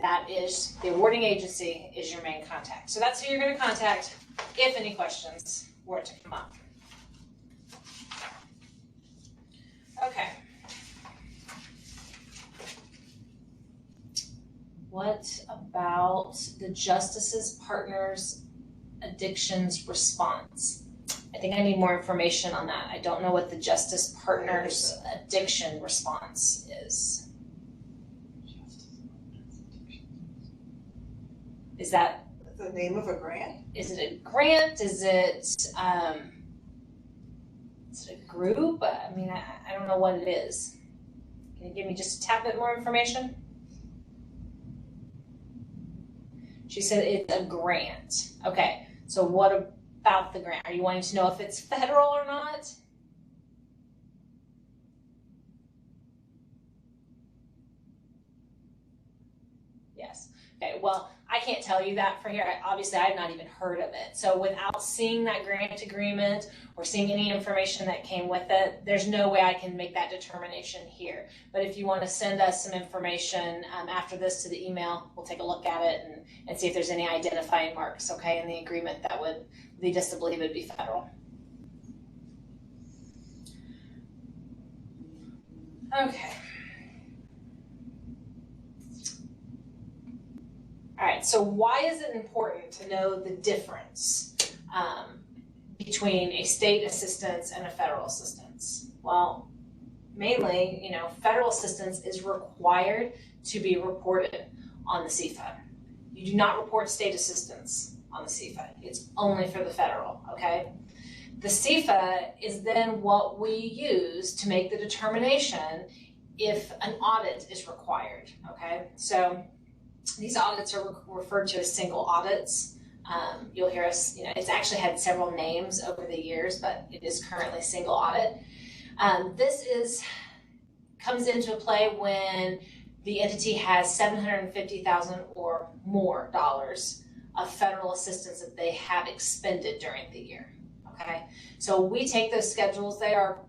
That is, the awarding agency is your main contact. So that's who you're going to contact if any questions were to come up. Okay. What about the Justice's Partners Addictions Response? I think I need more information on that. I don't know what the Justice Partners Addiction Response is. Is that the name of a grant? Is it a grant? Is it a group? I mean, I don't know what it is. Can you give me just a tad bit more information? She said it's a grant. Okay, so what about the grant? Are you wanting to know if it's federal or not? Yes. Okay, well, I can't tell you that for here. Obviously, I've not even heard of it. So without seeing that grant agreement or seeing any information that came with it, there's no way I can make that determination here. But if you want to send us some information after this to the email, we'll take a look at it and see if there's any identifying marks, okay, in the agreement that would lead us to believe it would be federal. Okay. All right, so why is it important to know the difference between a state assistance and a federal assistance? Well, mainly, federal assistance is required to be reported on the CFA. You do not report state assistance on the CFA. It's only for the federal, okay? The CFA is then what we use to make the determination if an audit is required, okay? So these audits are referred to as single audits. You'll hear us, it's actually had several names over the years, but it is currently single audit. This comes into play when the entity has $750,000 or more dollars of federal assistance that they have expended during the year. Okay, so we take those schedules. They are,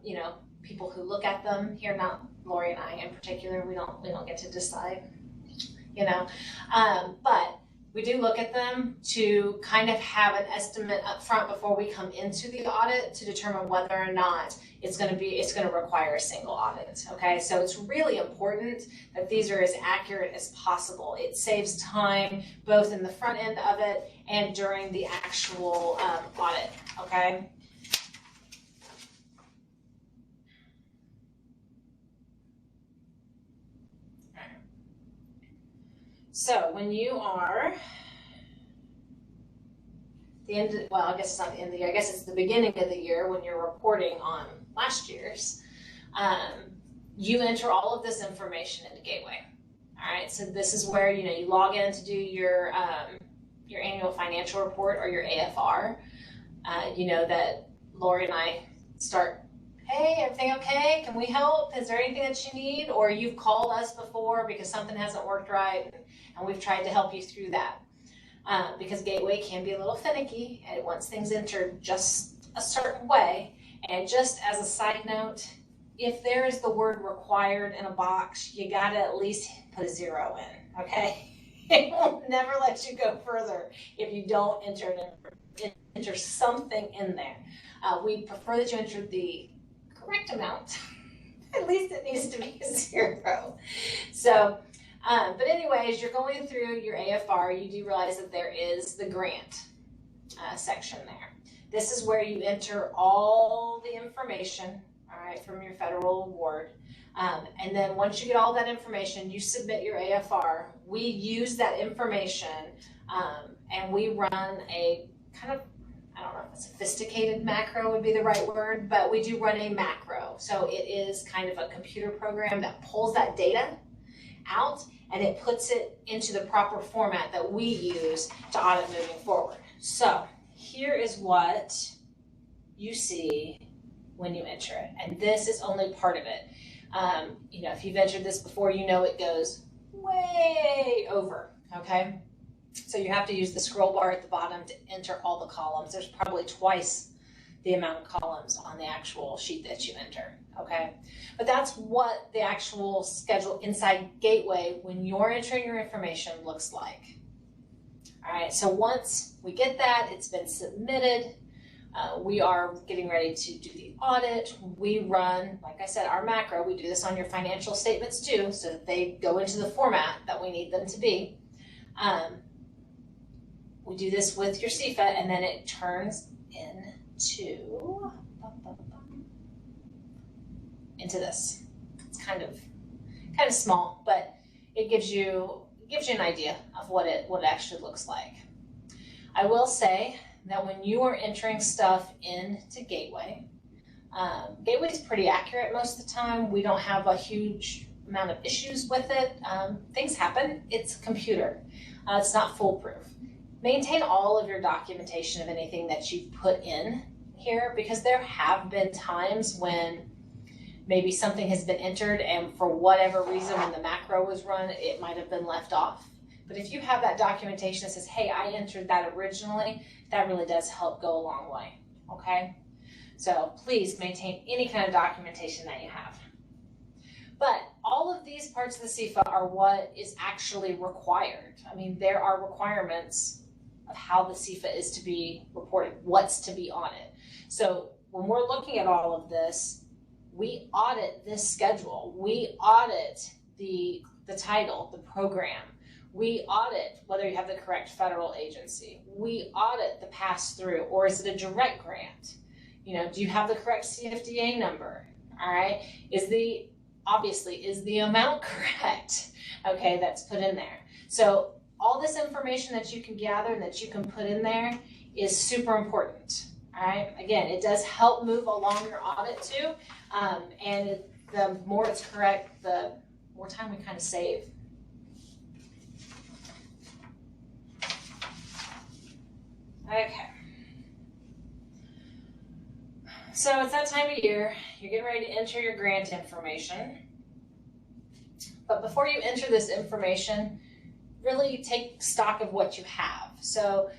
people who look at them here, not Lori and I in particular. We don't get to decide. But we do look at them to kind of have an estimate up front before we come into the audit to determine whether or not it's going to require a single audit. Okay, so it's really important that these are as accurate as possible. It saves time both in the front end of it and during the actual audit. Okay. So when you are the end, well, I guess it's not the end of the year. I guess it's the beginning of the year when you're reporting on last year's. You enter all of this information into Gateway. All right, so this is where you log in to do your annual financial report or your AFR. That Lori and I start. Hey, everything okay? Can we help? Is there anything that you need? Or you've called us before because something hasn't worked right, and we've tried to help you through that. Because Gateway can be a little finicky, and it wants things entered just a certain way. And just as a side note, if there is the word required in a box, you gotta at least put a 0 in, okay? It will never let you go further if you don't enter something in there. We prefer that you enter the correct amount. At least it needs to be a 0. So, but anyways, you're going through your AFR, you do realize that there is the grant section there. This is where you enter all the information, all right, from your federal award. And then once you get all that information, you submit your AFR. We use that information and we run a kind of, I don't know if a sophisticated macro would be the right word, but we do run a macro. So it is kind of a computer program that pulls that data out and it puts it into the proper format that we use to audit moving forward. So here is what you see when you enter it, and this is only part of it. You know, if you've entered this before, you know it goes way over, okay? So you have to use the scroll bar at the bottom to enter all the columns. There's probably twice the amount of columns on the actual sheet that you enter, okay? But that's what the actual schedule inside Gateway, when you're entering your information, looks like. All right, so once we get that, it's been submitted, we are getting ready to do the audit. We run, like I said, our macro. We do this on your financial statements too, so that they go into the format that we need them to be. We do this with your CFA, and then it turns into this. It's kind of small, but it gives you an idea of what it actually looks like. I will say that when you are entering stuff into Gateway, Gateway is pretty accurate most of the time. We don't have a huge amount of issues with it. Things happen. It's a computer. It's not foolproof. Maintain all of your documentation of anything that you've put in here, because there have been times when maybe something has been entered and for whatever reason when the macro was run, it might have been left off. But if you have that documentation that says, hey, I entered that originally, that really does help go a long way, okay? So please maintain any kind of documentation that you have. But all of these parts of the CFA are what is actually required. I mean, there are requirements of how the CFA is to be reported, what's to be on it. So when we're looking at all of this, we audit this schedule. We audit the title, the program. We audit whether you have the correct federal agency. We audit the pass-through, or is it a direct grant? You know, do you have the correct CFDA number? All right, is the amount correct? Okay, that's put in there. So all this information that you can gather and that you can put in there is super important. All right, again, it does help move along your audit too, and the more it's correct, the more time we kind of save. Okay, so it's that time of year. You're getting ready to enter your grant information. But before you enter this information, really take stock of what you have. So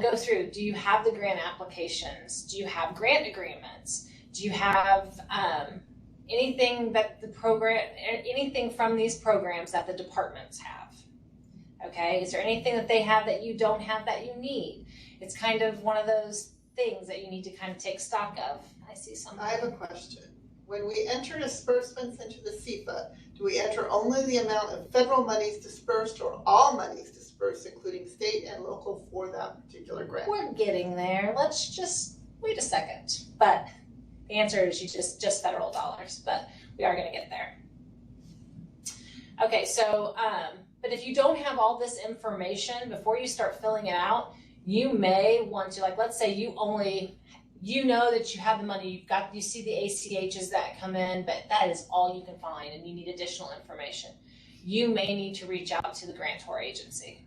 go through, do you have the grant applications? Do you have grant agreements? Do you have anything from these programs that the departments have? Okay, is there anything that they have that you don't have that you need? It's kind of one of those things that you need to kind of take stock of. I see something. I have a question. When we enter disbursements into the CFA, do we enter only the amount of federal monies dispersed or all monies dispersed, including state and local, for that particular grant? We're getting there. Let's just wait a second. But the answer is just federal dollars, but we are going to get there. Okay, so, but if you don't have all this information before you start filling it out, you may want to, like, let's say you know that you have the money, you see the ACHs that come in, but that is all you can find and you need additional information. You may need to reach out to the grantor agency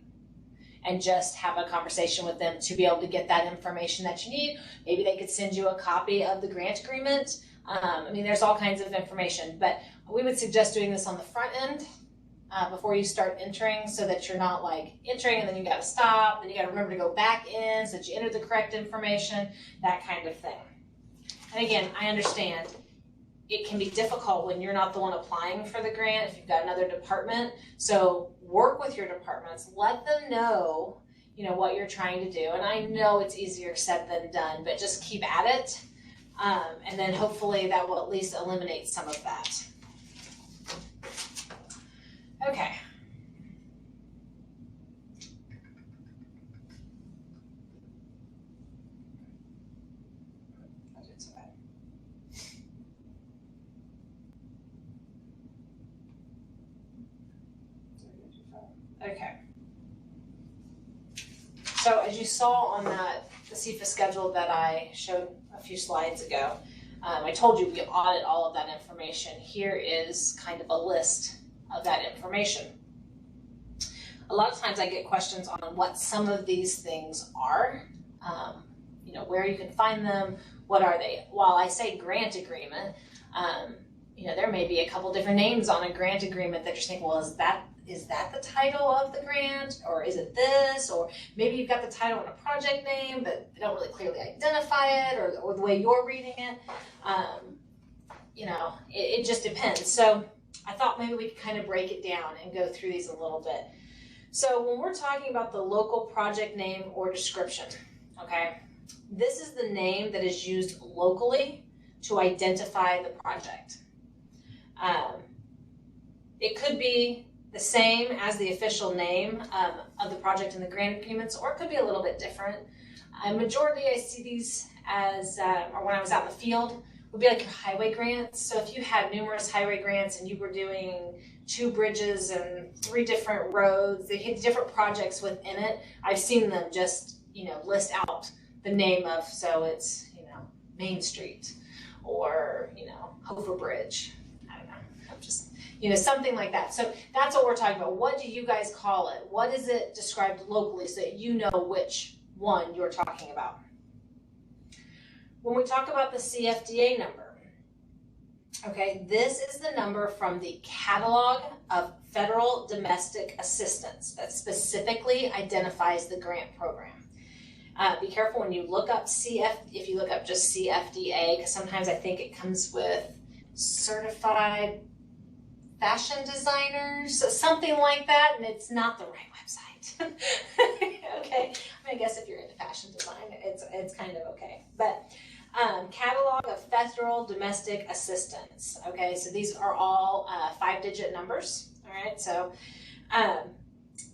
and just have a conversation with them to be able to get that information that you need. Maybe they could send you a copy of the grant agreement. I mean, there's all kinds of information, but we would suggest doing this on the front end before you start entering, so that you're not like entering and then you got to stop, then you got to remember to go back in so that you enter the correct information, that kind of thing. And again, I understand it can be difficult when you're not the one applying for the grant, if you've got another department. So work with your departments, let them know, you know, what you're trying to do. And I know it's easier said than done, but just keep at it. And then hopefully that will at least eliminate some of that. Okay. Okay. So as you saw on that the CFA schedule that I showed a few slides ago, I told you we audit all of that information. Here is kind of a list of that information. A lot of times I get questions on what some of these things are, you know, where you can find them, what are they? While I say grant agreement, you know, there may be a couple different names on a grant agreement that you're thinking, well, is that the title of the grant, or is it this? Or maybe you've got the title and a project name, but they don't really clearly identify it, or the way you're reading it. You know, it just depends. So I thought maybe we could kind of break it down and go through these a little bit. So when we're talking about the local project name or description, okay, this is the name that is used locally to identify the project. It could be the same as the official name of the project in the grant agreements, or it could be a little bit different. Majority I see these as, or when I was out in the field, would be like your highway grants. So if you had numerous highway grants and you were doing 2 bridges and 3 different roads, they had different projects within it, I've seen them just, you know, list out the name of, so it's, you know, Main Street, or, you know, Hofer Bridge. I don't know, I'm just, you know, something like that. So that's what we're talking about. What do you guys call it? What is it described locally so that you know which one you're talking about? When we talk about the CFDA number, okay, this is the number from the Catalog of Federal Domestic Assistance that specifically identifies the grant program. Be careful when you look up if you look up just CFDA, because sometimes I think it comes with certified fashion designers, so something like that, and it's not the right website. Okay, I mean, I guess if you're into fashion design, it's kind of okay. But Catalog of Federal Domestic Assistance. Okay, so these are all 5-digit numbers. All right, so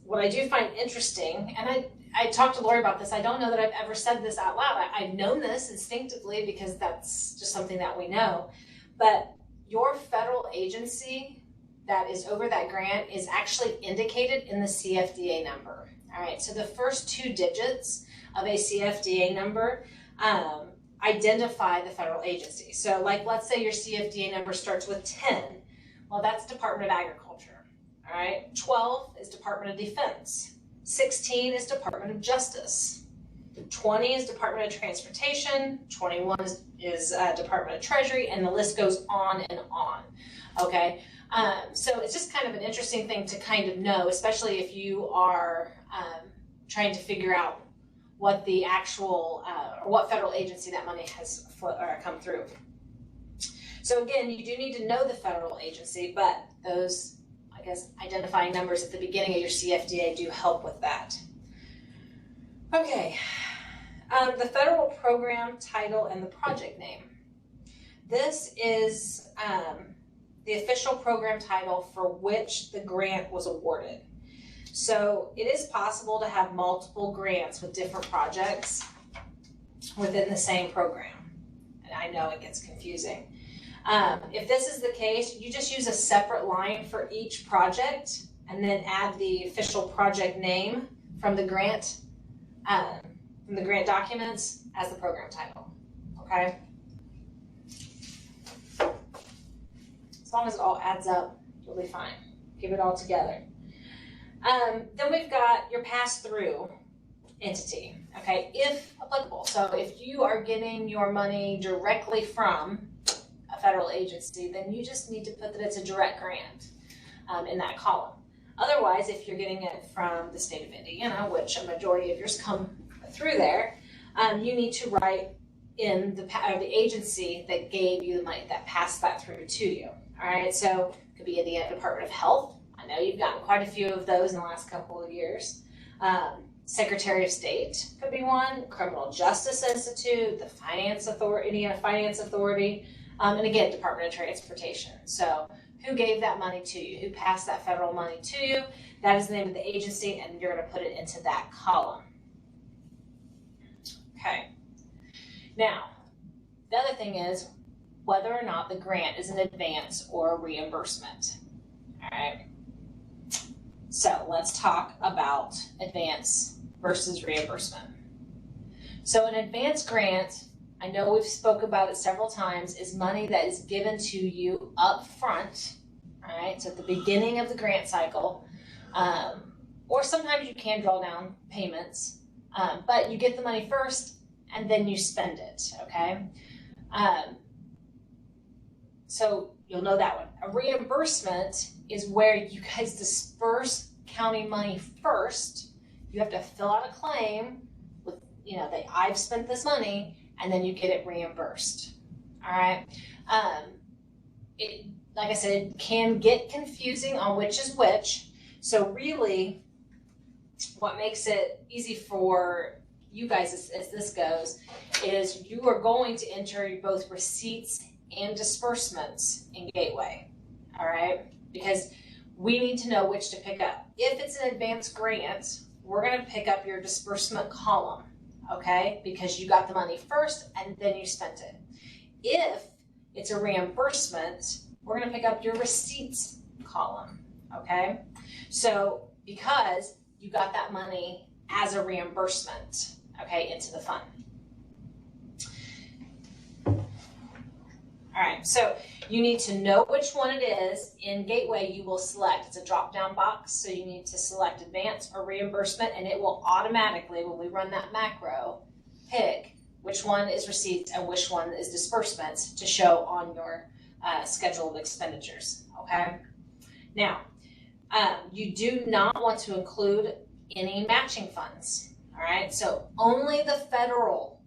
what I do find interesting, and I talked to Lori about this, I don't know that I've ever said this out loud. I've known this instinctively because that's just something that we know, but your federal agency that is over that grant is actually indicated in the CFDA number. All right, so the first 2 digits of a CFDA number identify the federal agency. So like, let's say your CFDA number starts with 10. Well, that's Department of Agriculture. All right, 12 is Department of Defense. 16 is Department of Justice. 20 is Department of Transportation. 21 is Department of Treasury, and the list goes on and on. Okay, so it's just kind of an interesting thing to kind of know, especially if you are trying to figure out what the actual, or what federal agency that money has come through. So again, you do need to know the federal agency, but those, I guess, identifying numbers at the beginning of your CFDA do help with that. Okay, the federal program title and the project name. This is the official program title for which the grant was awarded. So it is possible to have multiple grants with different projects within the same program. And I know it gets confusing. If this is the case, you just use a separate line for each project and then add the official project name from the grant documents as the program title, okay? As long as it all adds up, you'll be fine. Give it all together. Then we've got your pass-through entity, okay, if applicable. So if you are getting your money directly from a federal agency, then you just need to put that it's a direct grant in that column. Otherwise, if you're getting it from the state of Indiana, which a majority of yours come through there, you need to write in the agency that gave you the money, that passed that through to you. All right, so it could be Indiana Department of Health. I know you've gotten quite a few of those in the last couple of years. Secretary of State could be one, Criminal Justice Institute, the Finance Authority, Indiana Finance Authority, and again, Department of Transportation. So who gave that money to you? Who passed that federal money to you? That is the name of the agency, and you're going to put it into that column. Okay. Now, the other thing is whether or not the grant is an advance or a reimbursement. All right. So let's talk about advance versus reimbursement. So an advance grant, I know we've spoke about it several times, is money that is given to you up front, all right? So at the beginning of the grant cycle, or sometimes you can draw down payments, but you get the money first and then you spend it, okay? So you'll know that one. A reimbursement is where you guys disperse county money first. You have to fill out a claim with, that I've spent this money, and then you get it reimbursed. All right. Like I said, it can get confusing on which is which. So really, what makes it easy for you guys as this goes is you are going to enter both receipts and disbursements in Gateway. All right, because we need to know which to pick up. If it's an advance grant, we're going to pick up your disbursement column, okay, because you got the money first and then you spent it. If it's a reimbursement, we're going to pick up your receipts column, okay? So because you got that money as a reimbursement, okay, into the fund. All right, so you need to know which one it is. In Gateway, you will select, it's a drop-down box, so you need to select advance or reimbursement, and it will automatically, when we run that macro, pick which one is receipts and which one is disbursements to show on your schedule of expenditures, okay? Now, you do not want to include any matching funds, all right? So only the federal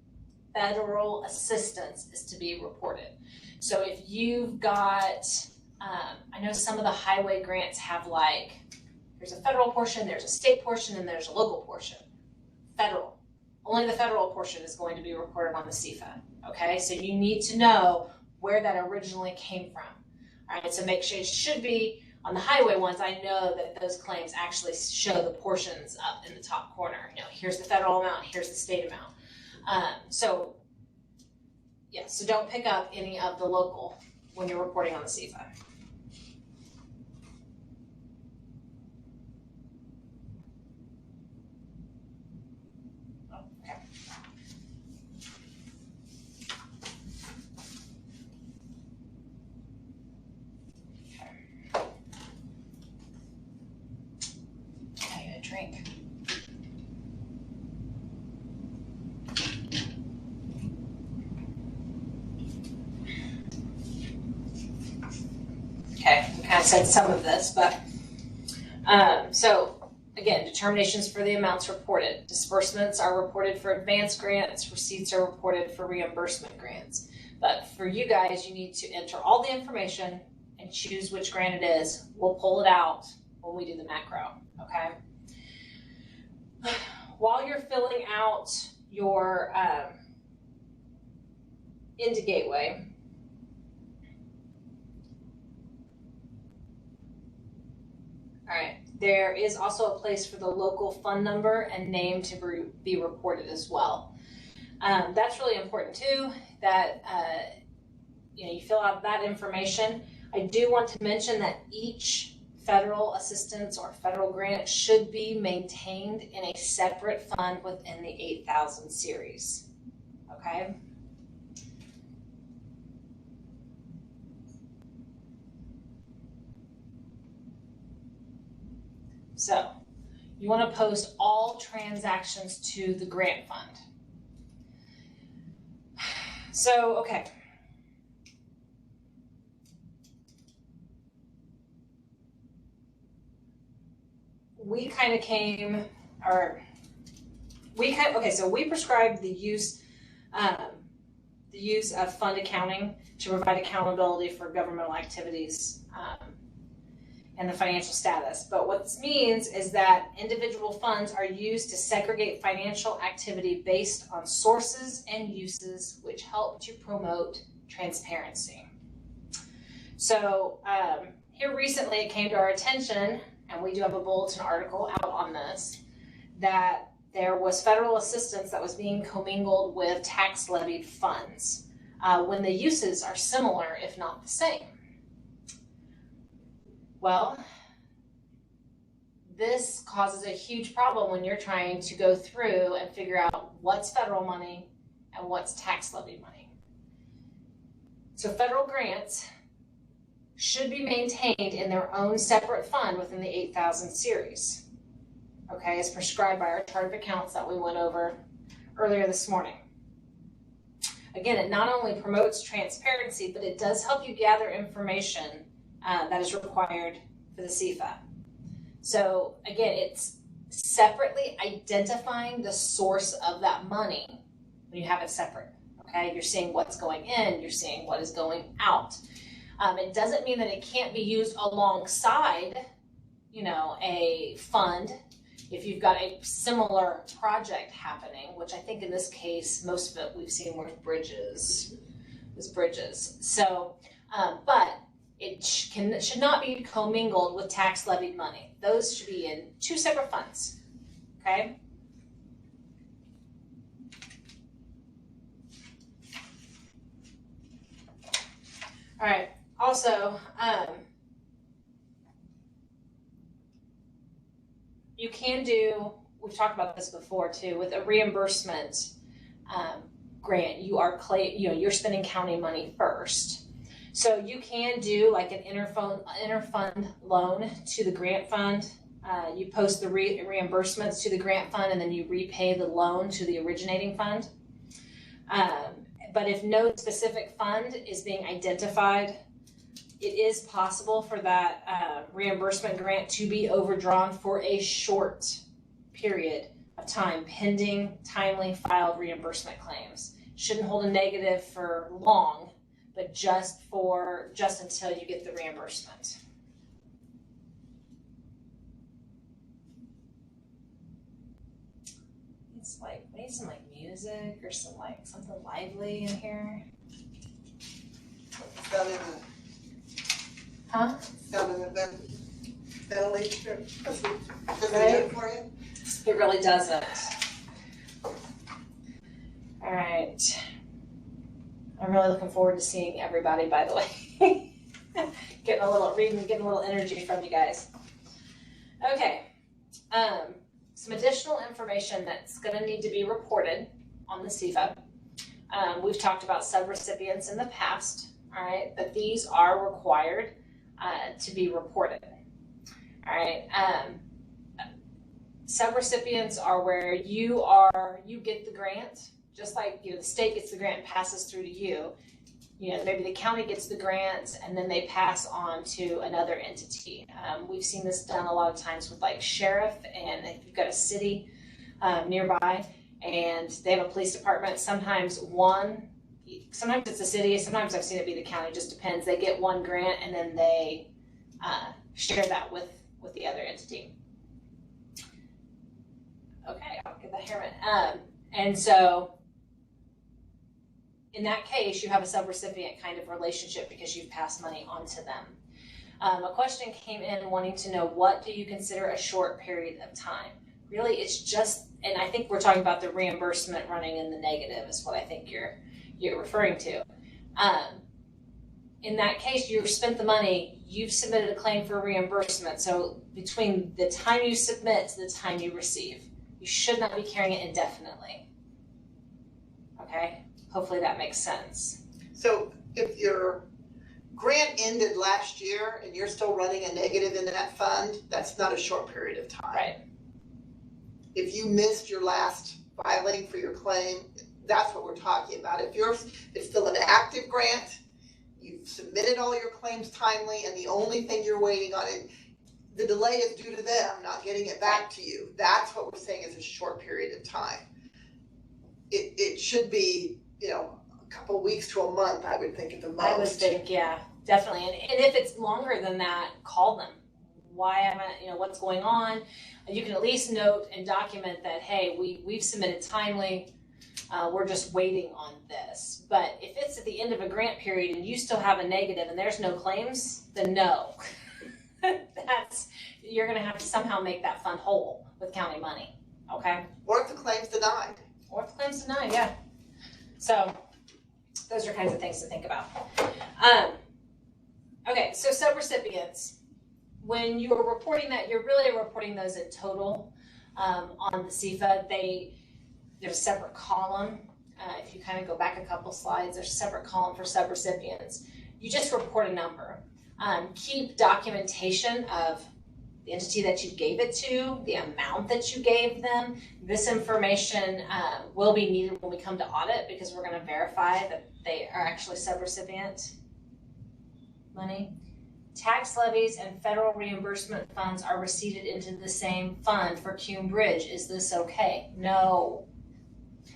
assistance is to be reported. So if you've got, I know some of the highway grants have like, there's a federal portion, there's a state portion, and there's a local portion. Federal. Only the federal portion is going to be reported on the CFA, okay? So you need to know where that originally came from. All right, so make sure it should be on the highway ones. I know that those claims actually show the portions up in the top corner. Here's the federal amount, here's the state amount. So don't pick up any of the local when you're reporting on the CFA. Okay. I need a drink. Okay, we kind of said some of this, but so again, determinations for the amounts reported. Disbursements are reported for advance grants, receipts are reported for reimbursement grants. But for you guys, you need to enter all the information and choose which grant it is. We'll pull it out when we do the macro, okay? While you're filling out your into Gateway, all right, there is also a place for the local fund number and name to be reported as well. That's really important too, that you fill out that information. I do want to mention that each federal assistance or federal grant should be maintained in a separate fund within the 8,000 series, okay? So you want to post all transactions to the grant fund. So, okay. We kind of came, so we prescribed the use of fund accounting to provide accountability for governmental activities and the financial status. But what this means is that individual funds are used to segregate financial activity based on sources and uses which help to promote transparency. So here recently it came to our attention, and we do have a bulletin article out on this, that there was federal assistance that was being commingled with tax levied funds when the uses are similar, if not the same. Well, this causes a huge problem when you're trying to go through and figure out what's federal money and what's tax levy money. So federal grants should be maintained in their own separate fund within the 8,000 series, okay, as prescribed by our chart of accounts that we went over earlier this morning. Again, it not only promotes transparency, but it does help you gather information that is required for the CFA. So again, it's separately identifying the source of that money when you have it separate, okay? You're seeing what's going in, you're seeing what is going out. It doesn't mean that it can't be used alongside, you know, a fund if you've got a similar project happening, which I think in this case, most of it we've seen were bridges. So, but it should not be commingled with tax levied money. Those should be in two separate funds, okay? All right, also, you can do, we've talked about this before too, with a reimbursement grant, you're spending county money first. So you can do like an interfund loan to the grant fund. You post the reimbursements to the grant fund and then you repay the loan to the originating fund. But if no specific fund is being identified, it is possible for that reimbursement grant to be overdrawn for a short period of time pending timely filed reimbursement claims. Shouldn't hold a negative for long, but just until you get the reimbursement. It's like, we need some like music or some like something lively in here. Huh? Ventilation. Right? For you? It really doesn't. All right. I'm really looking forward to seeing everybody, by the way. getting a little energy from you guys. Okay. Some additional information that's going to need to be reported on the CFA. We've talked about subrecipients in the past, all right, but these are required to be reported. All right. Subrecipients are where you get the grant, just like the state gets the grant and passes through to you. Maybe the county gets the grant and then they pass on to another entity. We've seen this done a lot of times with like sheriff, and if you've got a city nearby and they have a police department, sometimes it's a city, sometimes I've seen it be the county, just depends. They get one grant and then they share that with the other entity. Okay, I'll get that here. And so in that case, you have a subrecipient kind of relationship because you've passed money on to them. A question came in wanting to know, what do you consider a short period of time? Really, it's just, and I think we're talking about the reimbursement running in the negative is what I think you're referring to. In that case, you've spent the money, you've submitted a claim for reimbursement. So between the time you submit to the time you receive, you should not be carrying it indefinitely. Okay? Hopefully that makes sense. So if your grant ended last year and you're still running a negative in that fund, that's not a short period of time. Right. If you missed your last filing for your claim, that's what we're talking about. If it's still an active grant, you've submitted all your claims timely, and the only thing you're waiting on it, the delay is due to them not getting it back to you. That's what we're saying is a short period of time. It should be, a couple of weeks to a month, I would think at the most. I would think, yeah, definitely. And if it's longer than that, call them. Why haven't, what's going on? You can at least note and document that, hey, we've submitted timely. We're just waiting on this. But if it's at the end of a grant period and you still have a negative and there's no claims, then no. You're going to have to somehow make that fund whole with county money, okay? Or if the claim's denied. Yeah. So those are kinds of things to think about. Okay, so subrecipients. when you are reporting that, you're really reporting those in total on the CFA. There's a separate column. If you kind of go back a couple slides, there's a separate column for subrecipients. You just report a number. Keep documentation of the entity that you gave it to, the amount that you gave them. This information will be needed when we come to audit, because we're going to verify that they are actually subrecipient money. Tax levies and federal reimbursement funds are receipted into the same fund for Cume Bridge. Is this okay? No.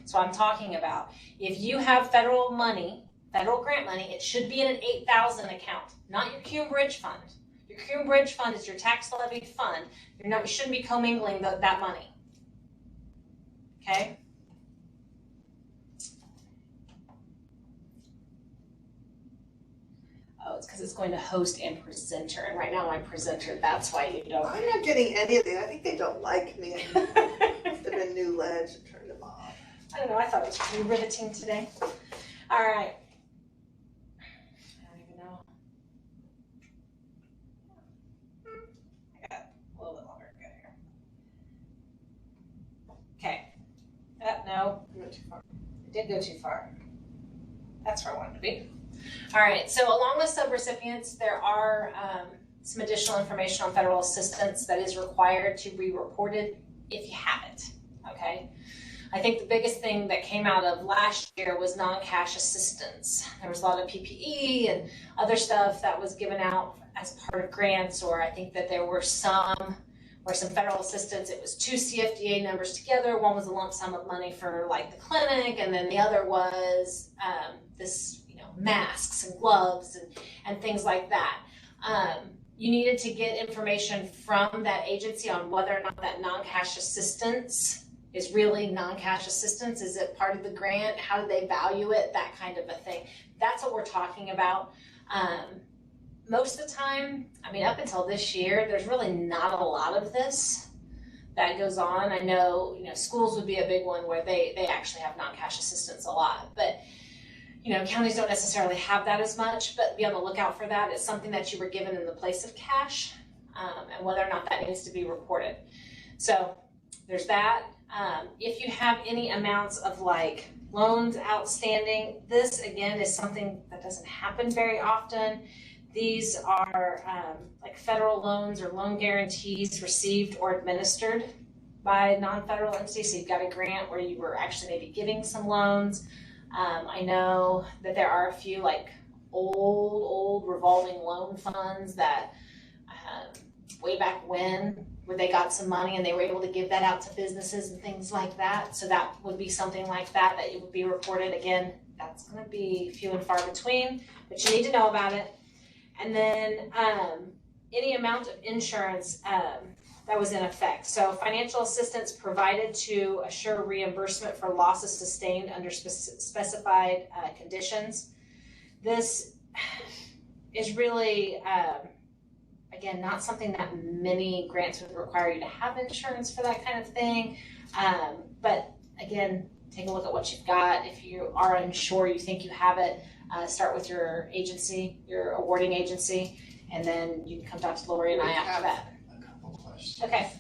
So I'm talking about, if you have federal money, federal grant money, it should be in an 8,000 account, not your Cume Bridge fund. Your Cume Bridge fund is your tax levy fund. You shouldn't be commingling that money. Okay? Oh, it's because it's going to host and presenter, and right now I'm presenter. That's why you don't. I'm not getting any of these. I think they don't like me. Must have been new ledge and turned them off. I don't know. I thought it was pretty riveting today. All right. I don't even know. I got a little bit longer to go here. Okay. No. You went too far. I did go too far. That's where I wanted to be. All right. So along with subrecipients, there are some additional information on federal assistance that is required to be reported if you have it. Okay. I think the biggest thing that came out of last year was non-cash assistance. There was a lot of PPE and other stuff that was given out as part of grants, or I think that there were some federal assistance. It was 2 CFDA numbers together. One was a lump sum of money for like the clinic, and then the other was this, masks and gloves and things like that. You needed to get information from that agency on whether or not that non-cash assistance is really non-cash assistance. Is it part of the grant? How do they value it? That kind of a thing. That's what we're talking about. Most of the time, up until this year, there's really not a lot of this that goes on. I know, schools would be a big one where they actually have non-cash assistance a lot, but counties don't necessarily have that as much, but be on the lookout for that. It's something that you were given in the place of cash, and whether or not that needs to be reported. So there's that. If you have any amounts of like loans outstanding, this again is something that doesn't happen very often. These are like federal loans or loan guarantees received or administered by non-federal entities. So you've got a grant where you were actually maybe giving some loans. I know that there are a few like old revolving loan funds that way back when, where they got some money and they were able to give that out to businesses and things like that. So that would be something like that it would be reported. Again, that's going to be few and far between, but you need to know about it. And then any amount of insurance that was in effect. So financial assistance provided to assure reimbursement for losses sustained under specified conditions. This is really, again, not something that many grants would require you to have insurance for that kind of thing. But again, take a look at what you've got. If you are unsure, you think you have it, start with your agency, your awarding agency, and then you can come talk to Lori and I after that. A couple questions. Okay.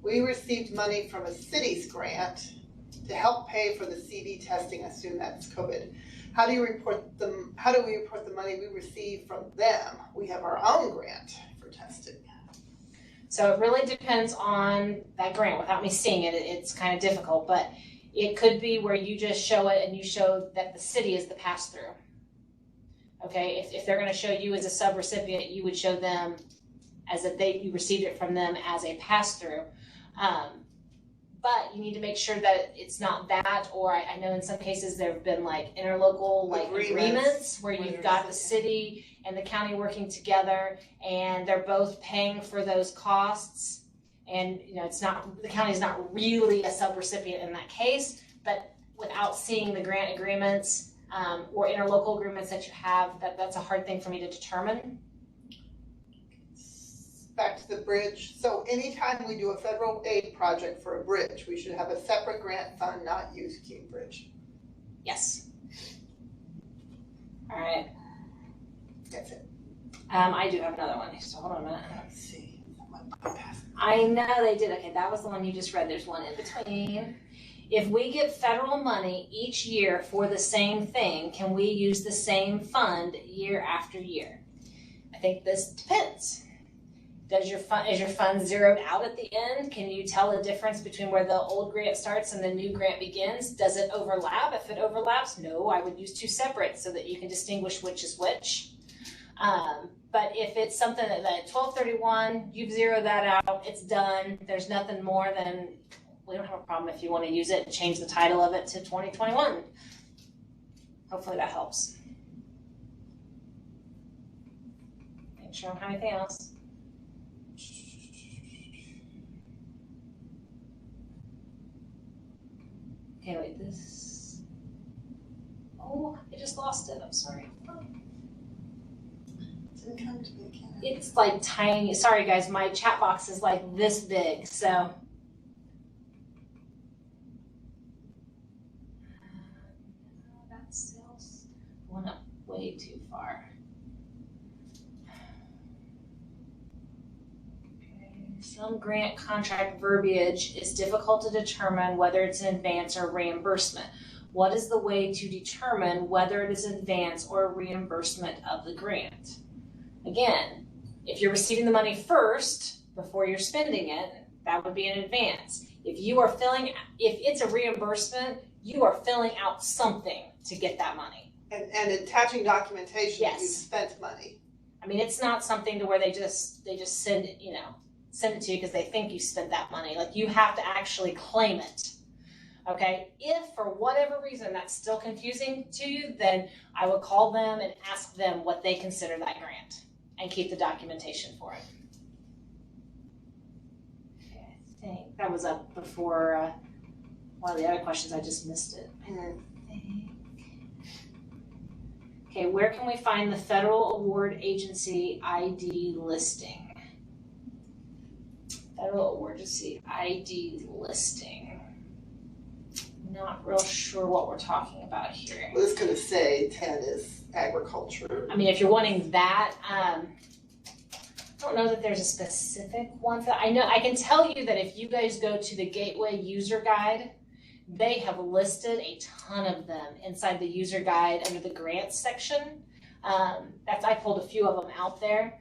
We received money from a city's grant to help pay for the CD testing. I assume that's COVID. How do we report the money we receive from them? We have our own grant for testing. So it really depends on that grant. Without me seeing it, it's kind of difficult, but it could be where you just show it and you show that the city is the pass-through. Okay, if they're going to show you as a sub-recipient, you would show them as if you received it from them as a pass-through. But you need to make sure that it's not that, or I know in some cases there have been like interlocal agreements where you've got the city and the county working together and they're both paying for those costs. And it's not, the county is not really a sub-recipient in that case, but without seeing the grant agreements or interlocal agreements that you have, that's a hard thing for me to determine. Back to the bridge. So anytime we do a federal aid project for a bridge, we should have a separate grant fund, not use Cume Bridge. Yes. All right. That's it. I do have another one, so hold on a minute. Let's see. I know they did. Okay, that was the one you just read. There's one in between. If we get federal money each year for the same thing, can we use the same fund year after year? I think this depends. Is your fund zeroed out at the end? Can you tell the difference between where the old grant starts and the new grant begins? Does it overlap? If it overlaps, no, I would use two separate so that you can distinguish which is which. But if it's something that 1231, you've zeroed that out, it's done, there's nothing more than, we don't have a problem if you want to use it and change the title of it to 2021. Hopefully that helps. Make sure I don't have anything else. Okay, wait, this, oh, I just lost it, I'm sorry. It's like tiny, sorry guys, my chat box is like this big, so. That sales went up way too far. Some grant contract verbiage is difficult to determine whether it's an advance or reimbursement. What is the way to determine whether it is advance or reimbursement of the grant? Again, if you're receiving the money first before you're spending it, that would be an advance. If it's a reimbursement, you are filling out something to get that money. And attaching documentation that you spent money. I mean, it's not something to where they just send it, send it to you because they think you spent that money. Like, you have to actually claim it. Okay, if for whatever reason that's still confusing to you, then I would call them and ask them what they consider that grant and keep the documentation for it. Okay, I think that was up before one of the other questions. I just missed it. Okay, where can we find the Federal Award Agency ID listing? Federal Award Agency ID listing. Not real sure what we're talking about here. Well, it's going to say 10 is agriculture. I mean, if you're wanting that, I don't know that there's a specific one for that. I know, I can tell you that if you guys go to the Gateway User Guide, they have listed a ton of them inside the user guide under the grants section. I pulled a few of them out there.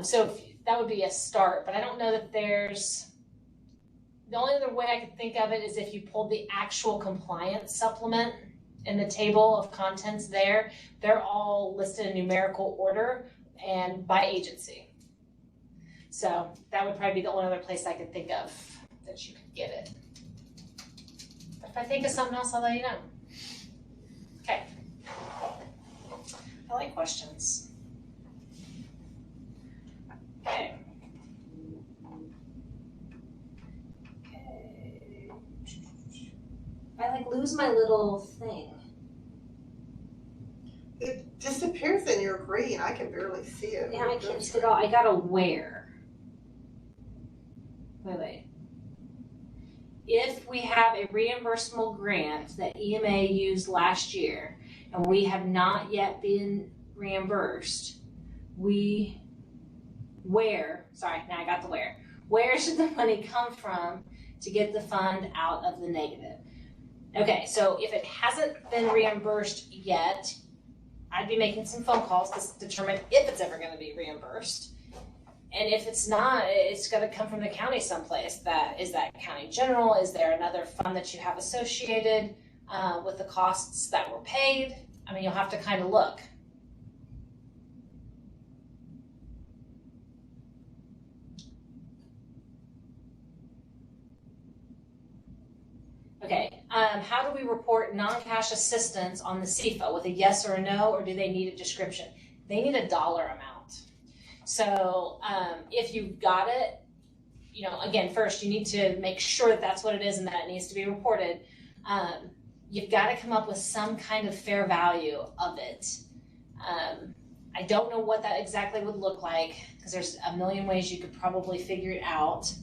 So that would be a start, but I don't know that there's, the only other way I could think of it is if you pulled the actual compliance supplement in the table of contents there, they're all listed in numerical order and by agency. So that would probably be the only other place I could think of that you could get it. But if I think of something else, I'll let you know. Okay. I like questions. Okay. I lose my little thing. It disappears in your green. I can barely see it. Yeah, I can't see it all. I gotta where? Wait. If we have a reimbursable grant that EMA used last year and we have not yet been reimbursed, where should the money come from to get the fund out of the negative? Okay, so if it hasn't been reimbursed yet, I'd be making some phone calls to determine if it's ever going to be reimbursed. And if it's not, it's going to come from the county someplace. Is that county general? Is there another fund that you have associated with the costs that were paid? I mean, you'll have to kind of look. Okay, how do we report non-cash assistance on the CFA with a yes or a no, or do they need a description? They need a dollar amount. So if you've got it, again, first you need to make sure that that's what it is and that it needs to be reported. You've got to come up with some kind of fair value of it. I don't know what that exactly would look like because there's a million ways you could probably figure it out.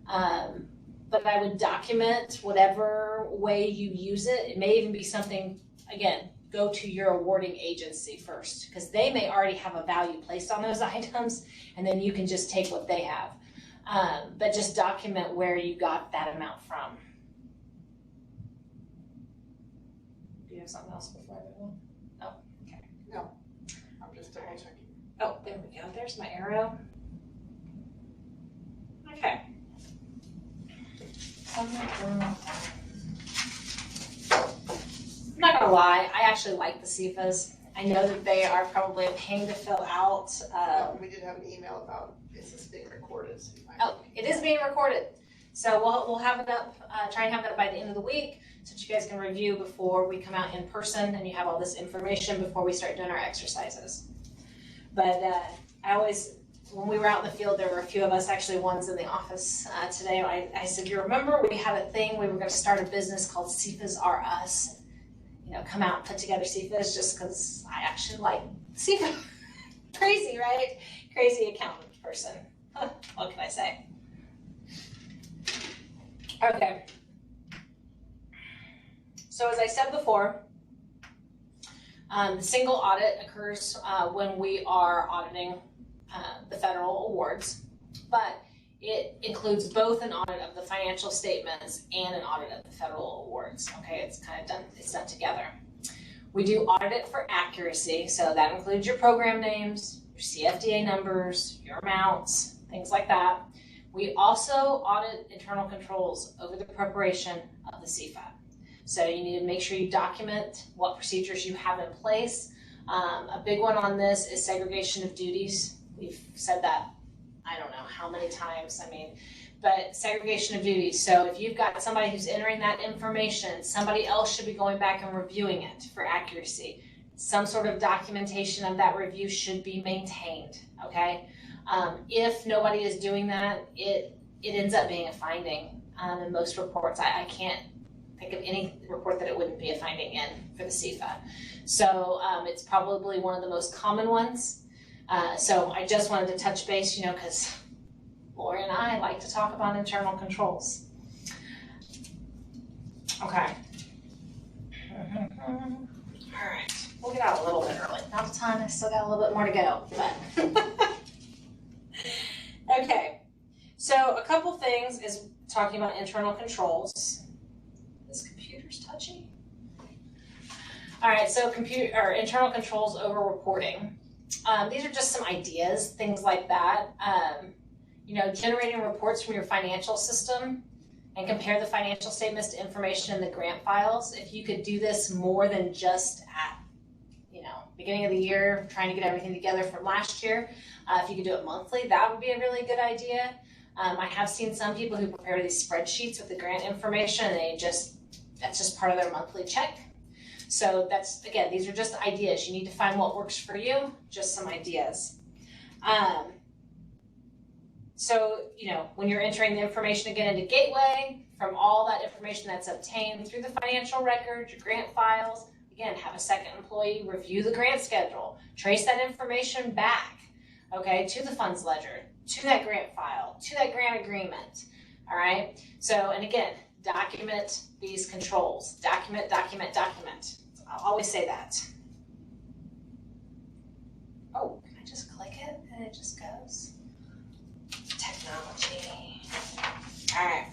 But I would document whatever way you use it. It may even be something, again, go to your awarding agency first, because they may already have a value placed on those items, and then you can just take what they have. But just document where you got that amount from. Do you have something else before I move on? Oh, okay. No, I'm just double checking. Oh, there we go. There's my arrow. Okay. I'm not gonna lie, I actually like the CFAs. I know that they are probably a pain to fill out. We did have an email about is this being recorded. So you might Oh, it is being recorded. So we'll have it up, try and have it up by the end of the week so that you guys can review before we come out in person and you have all this information before we start doing our exercises. But I always, when we were out in the field, there were a few of us, actually ones in the office today. I said, you remember we had a thing, we were going to start a business called CFAs Are Us. You know, come out and put together CFAs just because I actually like CFA. Crazy, right? Crazy accountant person. What can I say? Okay. So as I said before, the single audit occurs when we are auditing the federal awards, but it includes both an audit of the financial statements and an audit of the federal awards. Okay, it's kind of done, it's done together. We do audit it for accuracy, so that includes your program names, your CFDA numbers, your amounts, things like that. We also audit internal controls over the preparation of the CFA. So you need to make sure you document what procedures you have in place. A big one on this is segregation of duties. We've said that I don't know how many times, but segregation of duties. So if you've got somebody who's entering that information, somebody else should be going back and reviewing it for accuracy. Some sort of documentation of that review should be maintained, okay? If nobody is doing that, it ends up being a finding in most reports. I can't think of any report that it wouldn't be a finding in for the CFA. So it's probably one of the most common ones. So I just wanted to touch base, because Lori and I like to talk about internal controls. Okay. All right, we'll get out a little bit early. Not a ton, I still got a little bit more to go, but. Okay, so a couple things is talking about internal controls. This computer's touchy. All right, so internal controls over reporting. These are just some ideas, things like that. Generating reports from your financial system and compare the financial statements to information in the grant files. If you could do this more than just at, beginning of the year, trying to get everything together from last year, if you could do it monthly, that would be a really good idea. I have seen some people who prepare these spreadsheets with the grant information, and that's just part of their monthly check. So again, these are just ideas. You need to find what works for you, just some ideas. So, when you're entering the information again into Gateway, from all that information that's obtained through the financial records, your grant files, again, have a second employee review the grant schedule, trace that information back, okay, to the funds ledger, to that grant file, to that grant agreement, all right? So, and again, document these controls. Document, document, document. I'll always say that. Oh, can I just click it and it just goes? Technology. All right.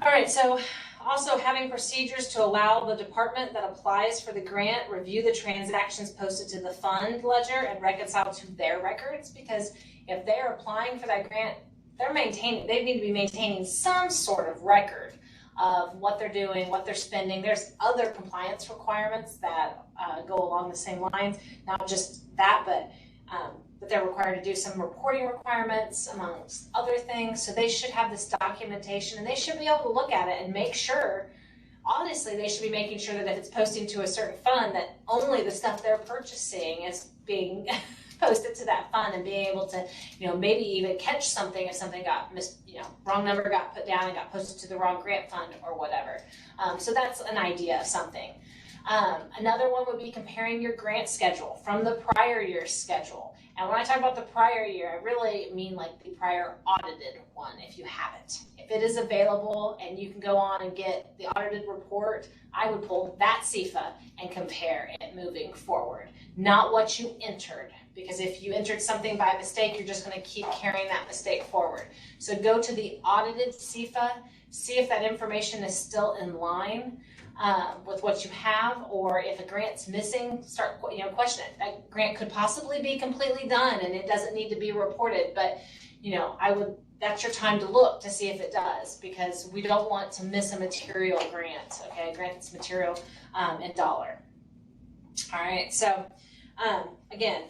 All right, so also having procedures to allow the department that applies for the grant review the transactions posted to the fund ledger and reconcile to their records, because if they're applying for that grant, they need to be maintaining some sort of record of what they're doing, what they're spending. There's other compliance requirements that go along the same lines, not just that, but they're required to do some reporting requirements amongst other things. So they should have this documentation, and they should be able to look at it and make sure, honestly, they should be making sure that if it's posting to a certain fund, that only the stuff they're purchasing is being posted to that fund, and being able to, maybe even catch something if something got wrong number got put down and got posted to the wrong grant fund or whatever. So that's an idea of something. Another one would be comparing your grant schedule from the prior year's schedule. And when I talk about the prior year, I really mean like the prior audited one, if you have it. if it is available and you can go on and get the audited report, I would pull that CFA and compare it moving forward, not what you entered. Because if you entered something by mistake, you're just going to keep carrying that mistake forward. So go to the audited CFA, see if that information is still in line with what you have, or if a grant's missing, start question it. That grant could possibly be completely done and it doesn't need to be reported, but that's your time to look to see if it does, because we don't want to miss a material grant. Okay, a grant that's material in dollar. All right, so again,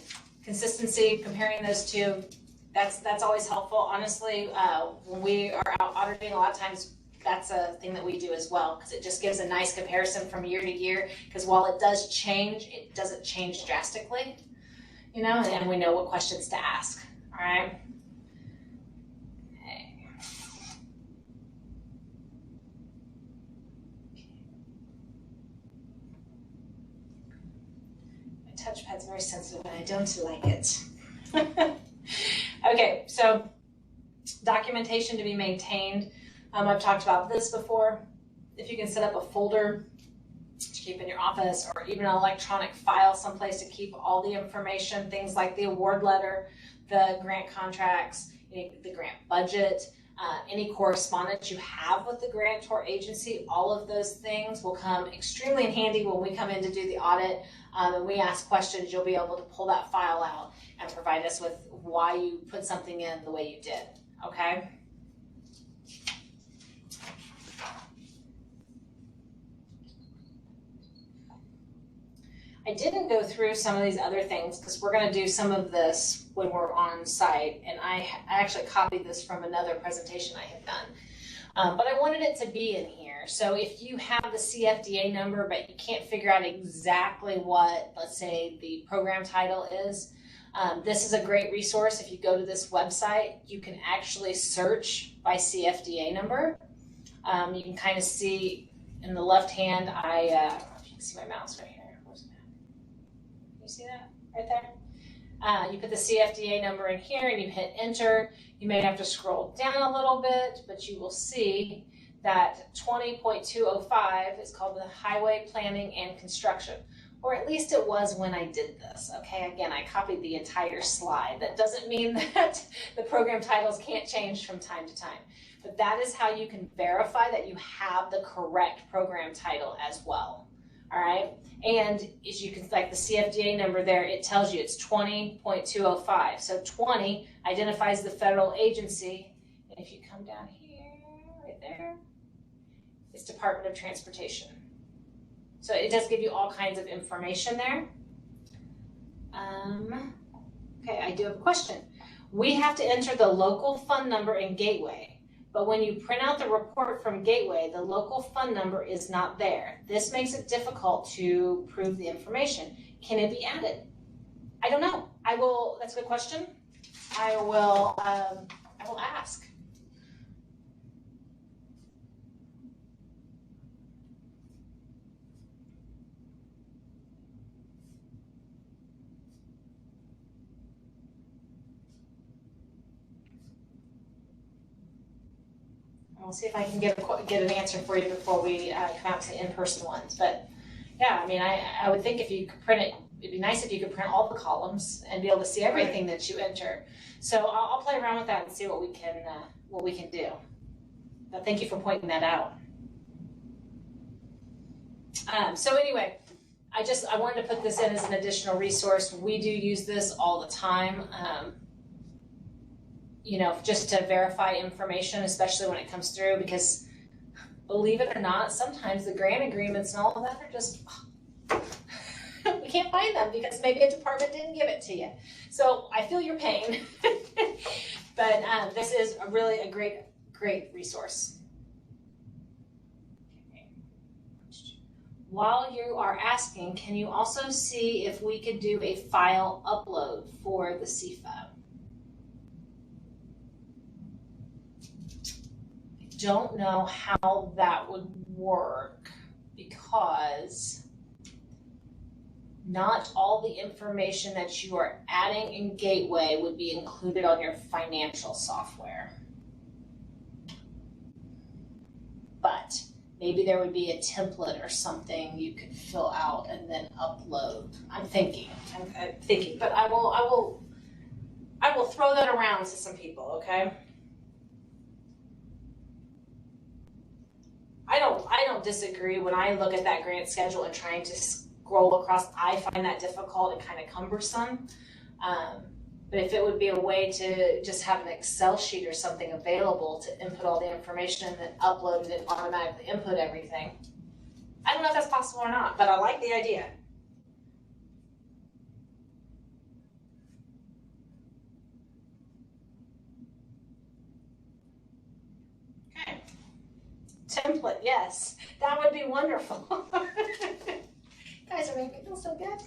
consistency, comparing those two, that's always helpful. Honestly, when we are out auditing, a lot of times that's a thing that we do as well, because it just gives a nice comparison from year to year, because while it does change, it doesn't change drastically, and we know what questions to ask. All right. Touchpad's very sensitive and I don't like it. Okay, so documentation to be maintained. I've talked about this before. If you can set up a folder to keep in your office, or even an electronic file someplace to keep all the information, things like the award letter, the grant contracts, the grant budget, any correspondence you have with the grantor agency, all of those things will come extremely in handy when we come in to do the audit. And we ask questions, you'll be able to pull that file out and provide us with why you put something in the way you did, okay? I didn't go through some of these other things because we're going to do some of this when we're on site, and I actually copied this from another presentation I had done, but I wanted it to be in here. So if you have the CFDA number but you can't figure out exactly what, let's say, the program title is, this is a great resource. If you go to this website, you can actually search by CFDA number. You can kind of see in the left hand, I don't know if you can see my mouse right here. You see that right there? You put the CFDA number in here and you hit enter. You may have to scroll down a little bit, but you will see that 20.205 is called the Highway Planning and Construction, or at least it was when I did this. Okay, again, I copied the entire slide. That doesn't mean that the program titles can't change from time to time, but that is how you can verify that you have the correct program title as well. All right, and as you can, like the CFDA number there, it tells you it's 20.205. So 20 identifies the federal agency, and if you come down here, right there, it's Department of Transportation. So it does give you all kinds of information there. Okay, I do have a question. We have to enter the local fund number in Gateway. But when you print out the report from Gateway, the local fund number is not there. This makes it difficult to prove the information. Can it be added? I don't know. That's a good question. I will ask. We'll see if I can get an answer for you before we come out to the in-person ones. But yeah, I mean, I would think if you could print it, it'd be nice if you could print all the columns and be able to see everything that you enter. So I'll play around with that and see what we can do. But thank you for pointing that out. So anyway, I wanted to put this in as an additional resource. We do use this all the time. Just to verify information, especially when it comes through, because believe it or not, sometimes the grant agreements and all of that are just, we can't find them because maybe a department didn't give it to you. So I feel your pain, but this is a great resource. While you are asking, can you also see if we could do a file upload for the CFA? Don't know how that would work because not all the information that you are adding in Gateway would be included on your financial software. maybe there would be a template or something you could fill out and then upload. I'm thinking, but I will throw that around to some people, okay? I don't disagree when I look at that grant schedule and trying to scroll across. I find that difficult and kind of cumbersome. But if it would be a way to just have an Excel sheet or something available to input all the information and then upload it and automatically input everything. I don't know if that's possible or not, but I like the idea. Okay. Template, yes. That would be wonderful. You guys are making me feel so good.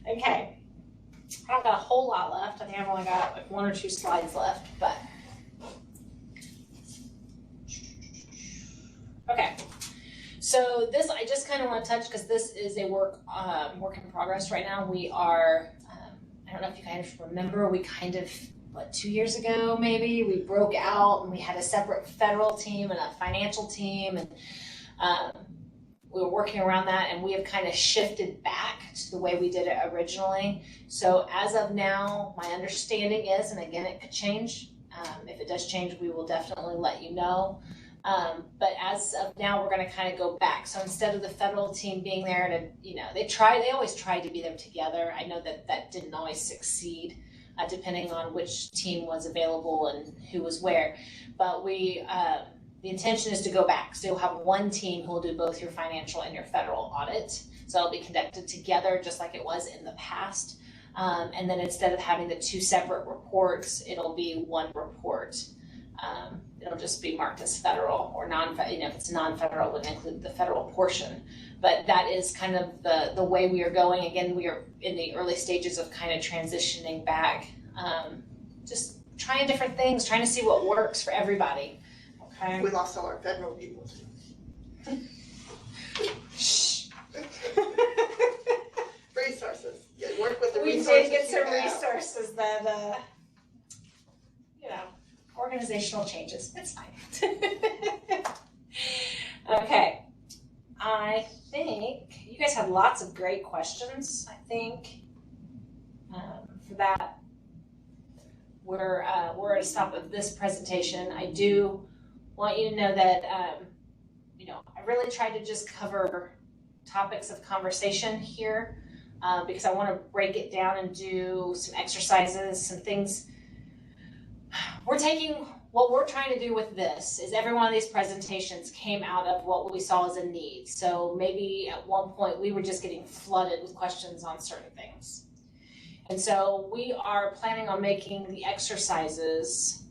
Okay. I don't got a whole lot left. I think I've only got like 1 or 2 slides left, but. Okay. So this, I just kind of want to touch because this is a work in progress right now. We are, I don't know if you guys remember, we kind of, 2 years ago maybe, we broke out and we had a separate federal team and a financial team, and we were working around that, and we have kind of shifted back to the way we did it originally. So as of now, my understanding is, and again, it could change. If it does change, we will definitely let you know. But as of now, we're going to kind of go back. So instead of the federal team being there to, they always tried to be there together. I know that didn't always succeed, depending on which team was available and who was where. But the intention is to go back. So you'll have one team who will do both your financial and your federal audit. So it'll be conducted together just like it was in the past. And then instead of having the 2 separate reports, it'll be one report. It'll just be marked as federal or non-federal. If it's non-federal, it would include the federal portion. But that is kind of the way we are going. Again, we are in the early stages of kind of transitioning back. Just trying different things, trying to see what works for everybody. Okay. We lost all our federal people. Shh. Resources. Yeah, work with the We resources. did get some you have. resources that, organizational changes. It's fine. Okay. I think you guys had lots of great questions. I think for that, we're at a stop of this presentation. I do want you to know that I really tried to just cover topics of conversation here because I want to break it down and do some exercises, some things. What we're trying to do with this is every one of these presentations came out of what we saw as a need. So maybe at one point we were just getting flooded with questions on certain things. And so we are planning on making the exercises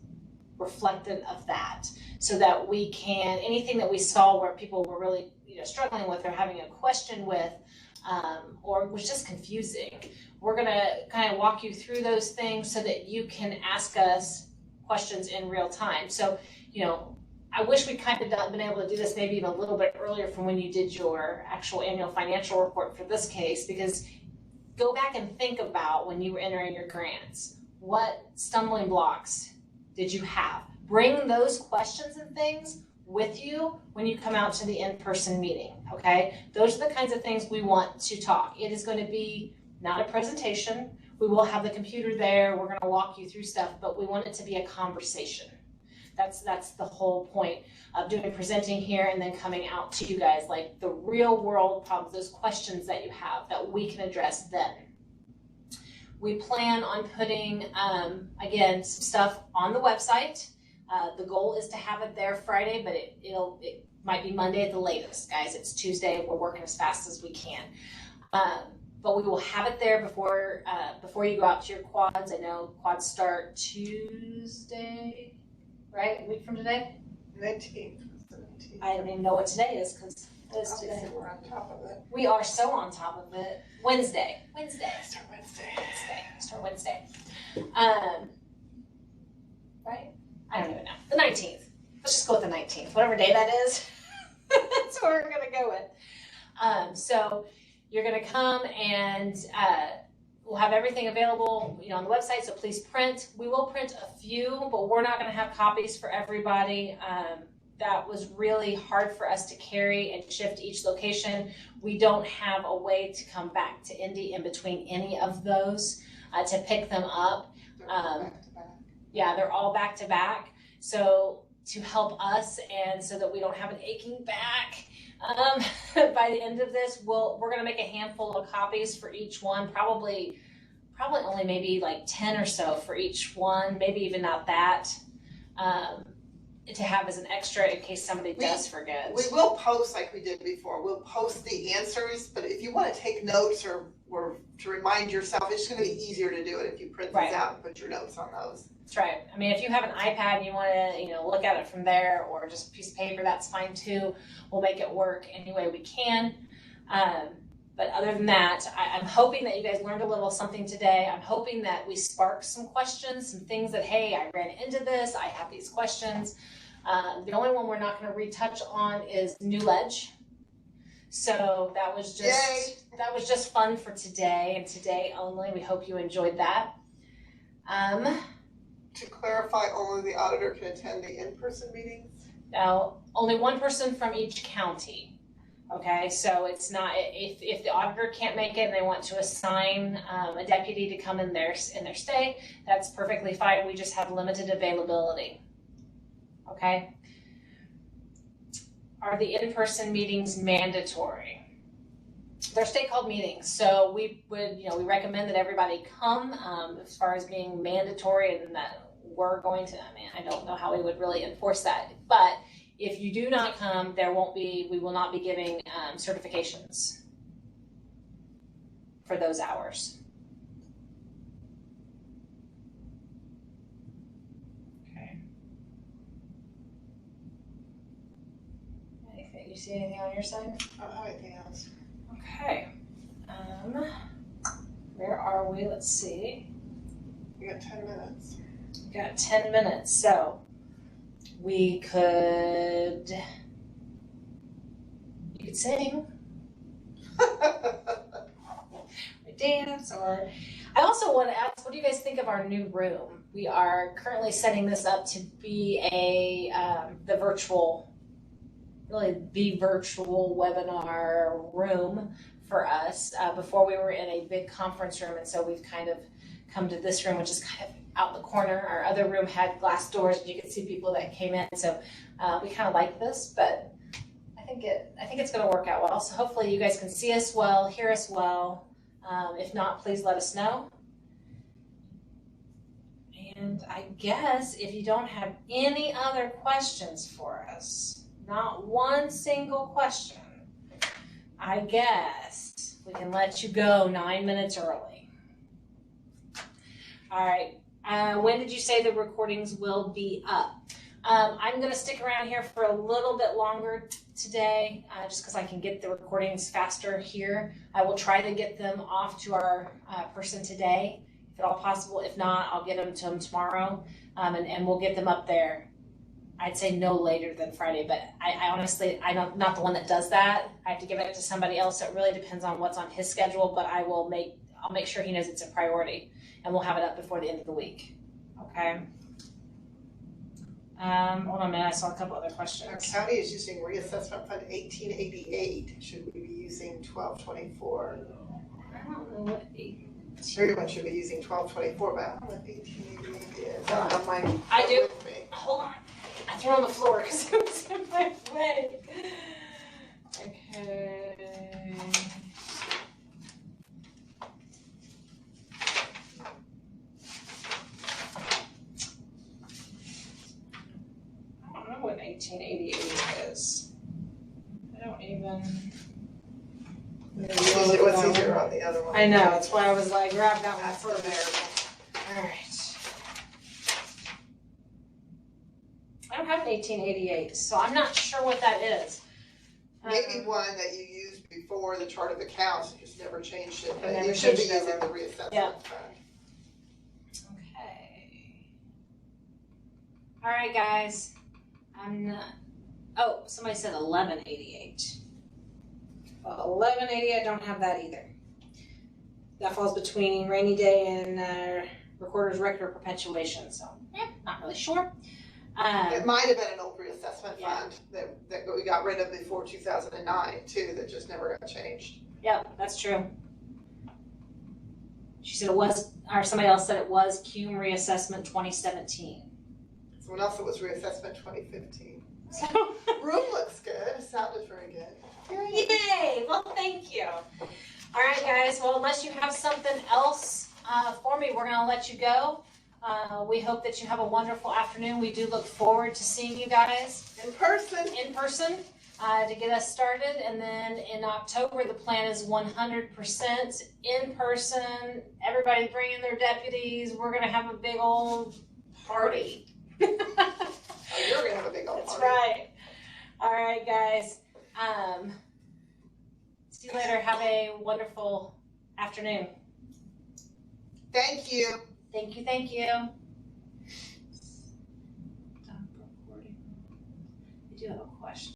reflective of that so that we can, anything that we saw where people were really struggling with or having a question with or was just confusing, we're going to kind of walk you through those things so that you can ask us questions in real time. So, I wish we kind of been able to do this maybe even a little bit earlier from when you did your actual annual financial report for this case, because go back and think about when you were entering your grants, what stumbling blocks did you have? Bring those questions and things with you when you come out to the in-person meeting, okay? Those are the kinds of things we want to talk. It is going to be not a presentation. We will have the computer there. We're going to walk you through stuff, but we want it to be a conversation. That's the whole point of presenting here and then coming out to you guys, like the real world problems, those questions that you have that we can address then. We plan on putting, again, some stuff on the website. The goal is to have it there Friday, but it might be Monday at the latest, guys. It's Tuesday. We're working as fast as we can. But we will have it there before you go out to your quads. I know quads start Tuesday, right? A week from today? 19th. I don't even know what today is because it is today. Obviously, we're on top of it. We are so on top of it. Wednesday. Start Wednesday. Right? I don't even know. The 19th. Let's just go with the 19th. Whatever day that is, that's what we're going to go with. So you're going to come and we'll have everything available, on the website. So please print. We will print a few, but we're not going to have copies for everybody. that was really hard for us to carry and shift each location. We don't have a way to come back to Indy in between any of those to pick them up. Yeah, they're all back to back. So to help us and so that we don't have an aching back by the end of this, we're gonna make a handful of copies for each one, probably only maybe like 10 or so for each one, maybe even not that, to have as an extra in case somebody does forget. We will post like we did before. We'll post the answers, but if you want to take notes or to remind yourself, it's going to be easier to do it if you print these out and put your notes on those. That's right. I mean, if you have an iPad and you want to, look at it from there, or just a piece of paper, that's fine too. We'll make it work any way we can. But other than that, I'm hoping that you guys learned a little something today. I'm hoping that we sparked some questions, some things that, hey, I ran into this, I have these questions. The only one we're not going to retouch on is new ledge. So that was just fun for today and today only. We hope you enjoyed that. To clarify, only the auditor can attend the in-person meetings? Now, only one person from each county. Okay, so it's not, if the auditor can't make it and they want to assign a deputy to come in their stay, that's perfectly fine. We just have limited availability. Okay. Are the in-person meetings mandatory? They're state called meetings, so we would, we recommend that everybody come. As far as being mandatory and that we're going to, I don't know how we would really enforce that, but if you do not come, we will not be giving certifications for those hours. Okay. You see anything on your side? I don't have anything else. Okay. Where are we? Let's see. We got 10 minutes. We got 10 minutes, so you could sing, or dance, or I also want to ask, what do you guys think of our new room? We are currently setting this up to be the virtual webinar room for us. Before we were in a big conference room, and so we've kind of come to this room, which is kind of out in the corner. Our other room had glass doors and you could see people that came in, so we kind of like this, but I think it's going to work out well. So hopefully you guys can see us well, hear us well. If not, please let us know. And I guess if you don't have any other questions for us, not one single question, I guess we can let you go 9 minutes early. All right. When did you say the recordings will be up? I'm going to stick around here for a little bit longer today, just because I can get the recordings faster here. I will try to get them off to our person today, if at all possible. If not, I'll get them to him tomorrow, and we'll get them up there. I'd say no later than Friday, but I honestly, I'm not the one that does that. I have to give it to somebody else. So it really depends on what's on his schedule, but I'll make sure he knows it's a priority, and we'll have it up before the end of the week. Okay. Hold on a minute, I saw a couple other questions. Our county is using reassessment fund 1888. Should we be using 1224? I don't know what Everyone should be using 1224, but I don't know what 1888 is. I don't have mine I do. with me. Hold on. I threw it on the floor because it was in my way. Okay. I don't know what 1888 is. I don't even. What's easier on the other one? I know, that's why I was like, grab that one first. All right. I don't have an 1888, so I'm not sure what that is. Maybe one that you used before the chart of accounts, you just never changed it, but Never you should be changed it using over. the reassessment Yeah. fund. Okay. All right, guys. Oh, somebody said 1188. Well, 1188, I don't have that either. That falls between rainy day and recorder's record perpetuation, so not really sure. It might have been an old reassessment Yeah. fund that we got rid of before 2009 too, that just never got changed. Yep, that's true. She said it was, or somebody else said it was CUME reassessment 2017. Someone else, it was reassessment 2015. So, Room looks good, it sounded very good. yay! Well, thank you. All right, guys. Well, unless you have something else for me, we're going to let you go. We hope that you have a wonderful afternoon. We do look forward to seeing you guys In person. to get us started. And then in October, the plan is 100% in person. Everybody bring in their deputies. We're going to have a big old party. Oh, you're gonna have a big old That's party. right. All right, guys. See you later. Have a wonderful afternoon. Thank you. Thank you. Thank you. I do have a question.